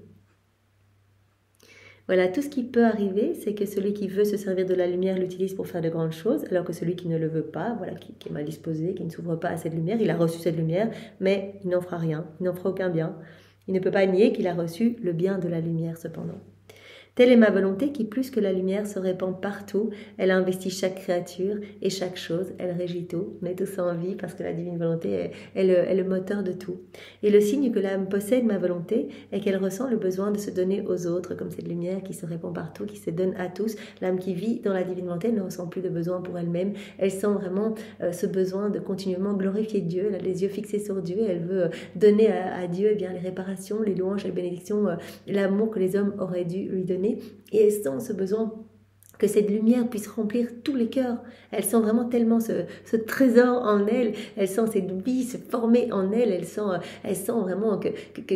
Voilà, tout ce qui peut arriver, c'est que celui qui veut se servir de la lumière l'utilise pour faire de grandes choses, alors que celui qui ne le veut pas, voilà, qui est mal disposé, qui ne s'ouvre pas à cette lumière, il a reçu cette lumière, mais il n'en fera rien, il n'en fera aucun bien. Il ne peut pas nier qu'il a reçu le bien de la lumière cependant. Telle est ma volonté qui, plus que la lumière, se répand partout. Elle investit chaque créature et chaque chose. Elle régit tout. On est tous en vie parce que la divine volonté est le moteur de tout. Et le signe que l'âme possède ma volonté est qu'elle ressent le besoin de se donner aux autres, comme cette lumière qui se répand partout, qui se donne à tous. L'âme qui vit dans la divine volonté ne ressent plus de besoin pour elle-même. Elle sent vraiment ce besoin de continuellement glorifier Dieu. Elle a les yeux fixés sur Dieu. Elle veut donner à Dieu les réparations, les louanges, les bénédictions, l'amour que les hommes auraient dû lui donner. Et elle sent ce besoin que cette lumière puisse remplir tous les cœurs. Elle sent vraiment tellement ce trésor en elle. Elle sent cette vie se former en elle. Elle sent vraiment que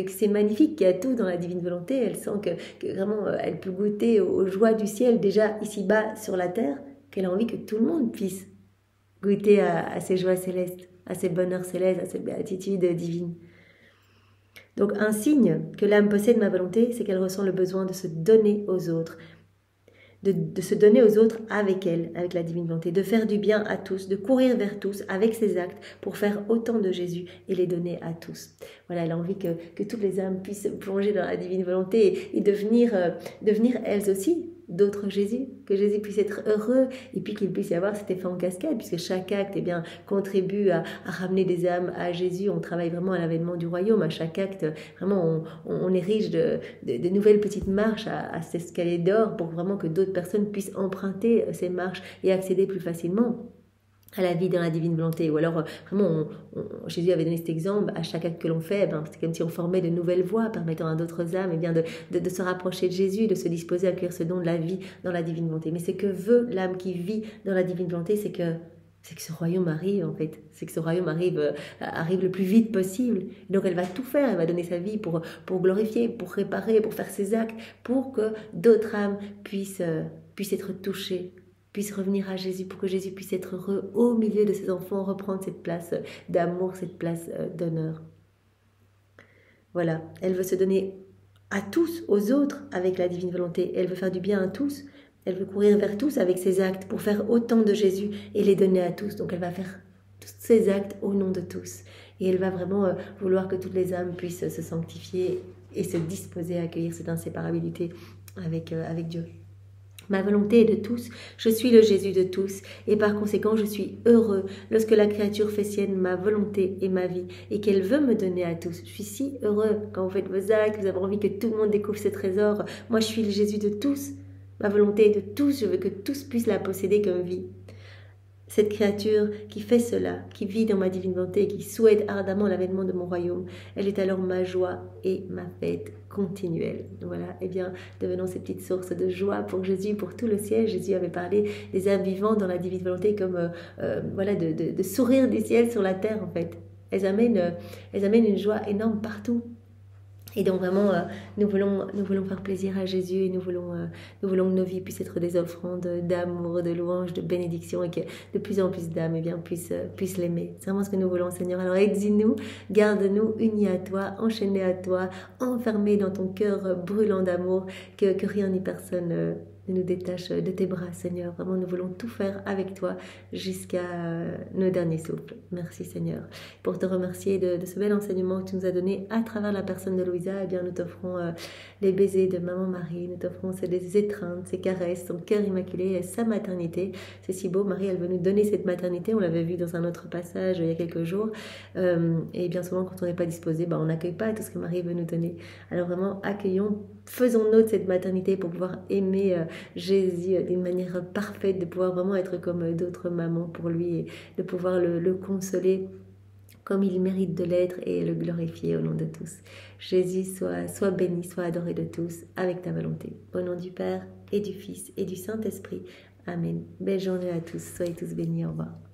c'est magnifique, qu'il y a tout dans la divine volonté. Elle sent que vraiment elle peut goûter aux joies du ciel déjà ici-bas sur la terre, qu'elle a envie que tout le monde puisse goûter à ces joies célestes, à ces bonheurs célestes, à cette béatitude divine. Donc un signe que l'âme possède ma volonté, c'est qu'elle ressent le besoin de se donner aux autres, de se donner aux autres avec elle, avec la divine volonté, de faire du bien à tous, de courir vers tous avec ses actes pour faire autant de Jésus et les donner à tous. Voilà, elle a envie que toutes les âmes puissent plonger dans la divine volonté et devenir elles aussi d'autres Jésus, que Jésus puisse être heureux et puis qu'il puisse y avoir cet effet en cascade, puisque chaque acte contribue à ramener des âmes à Jésus. On travaille vraiment à l'avènement du royaume. À chaque acte, vraiment, on érige de nouvelles petites marches à ces escaliers d'or pour vraiment que d'autres personnes puissent emprunter ces marches et accéder plus facilement à la vie dans la divine volonté. Ou alors, vraiment, Jésus avait donné cet exemple, à chaque acte que l'on fait, c'est comme si on formait de nouvelles voies permettant à d'autres âmes de se rapprocher de Jésus, de se disposer à accueillir ce don de la vie dans la divine volonté. Mais ce que veut l'âme qui vit dans la divine volonté, c'est que ce royaume arrive, en fait. C'est que ce royaume arrive le plus vite possible. Donc elle va tout faire, elle va donner sa vie pour glorifier, pour réparer, pour faire ses actes, pour que d'autres âmes puissent être touchées, puisse revenir à Jésus, pour que Jésus puisse être heureux au milieu de ses enfants, reprendre cette place d'amour, cette place d'honneur. Voilà, elle veut se donner à tous, aux autres, avec la divine volonté. Elle veut faire du bien à tous. Elle veut courir vers tous avec ses actes pour faire autant de Jésus et les donner à tous. Donc elle va faire tous ses actes au nom de tous. Et elle va vraiment vouloir que toutes les âmes puissent se sanctifier et se disposer à accueillir cette inséparabilité avec Dieu. Ma volonté est de tous, je suis le Jésus de tous, et par conséquent je suis heureux lorsque la créature fait sienne ma volonté et ma vie, et qu'elle veut me donner à tous. Je suis si heureux quand vous faites vos actes, vous avez envie que tout le monde découvre ce trésor. Moi je suis le Jésus de tous, ma volonté est de tous, je veux que tous puissent la posséder comme vie. Cette créature qui fait cela, qui vit dans ma divine volonté, qui souhaite ardemment l'avènement de mon royaume, elle est alors ma joie et ma fête continuelle. Voilà, eh bien, devenons ces petites sources de joie pour Jésus, pour tout le ciel. Jésus avait parlé des âmes vivantes dans la divine volonté comme de sourire du ciel sur la terre, en fait. Elles amènent une joie énorme partout. Et donc vraiment, nous voulons faire plaisir à Jésus et nous voulons que nos vies puissent être des offrandes d'amour, de louange, de bénédiction et que de plus en plus d'âmes puissent l'aimer. C'est vraiment ce que nous voulons, Seigneur. Alors aide-nous, garde-nous unis à toi, enchaînés à toi, enfermés dans ton cœur brûlant d'amour, que rien ni personne ne nous détache de tes bras, Seigneur. Vraiment, nous voulons tout faire avec toi jusqu'à nos derniers souffles. Merci, Seigneur. Pour te remercier de ce bel enseignement que tu nous as donné à travers la personne de Louisa, eh bien, nous t'offrons les baisers de Maman Marie, nous t'offrons ces étreintes, ces caresses, son cœur immaculé, sa maternité. C'est si beau, Marie, elle veut nous donner cette maternité. On l'avait vu dans un autre passage il y a quelques jours. Et bien souvent, quand on n'est pas disposé, on n'accueille pas tout ce que Marie veut nous donner. Alors vraiment, accueillons, faisons nôtre cette maternité pour pouvoir aimer Jésus d'une manière parfaite, de pouvoir vraiment être comme d'autres mamans pour lui et de pouvoir le consoler comme il mérite de l'être et le glorifier au nom de tous. Jésus, sois béni, sois adoré de tous avec ta volonté. Au nom du Père et du Fils et du Saint-Esprit. Amen. Belle journée à tous. Soyez tous bénis. Au revoir.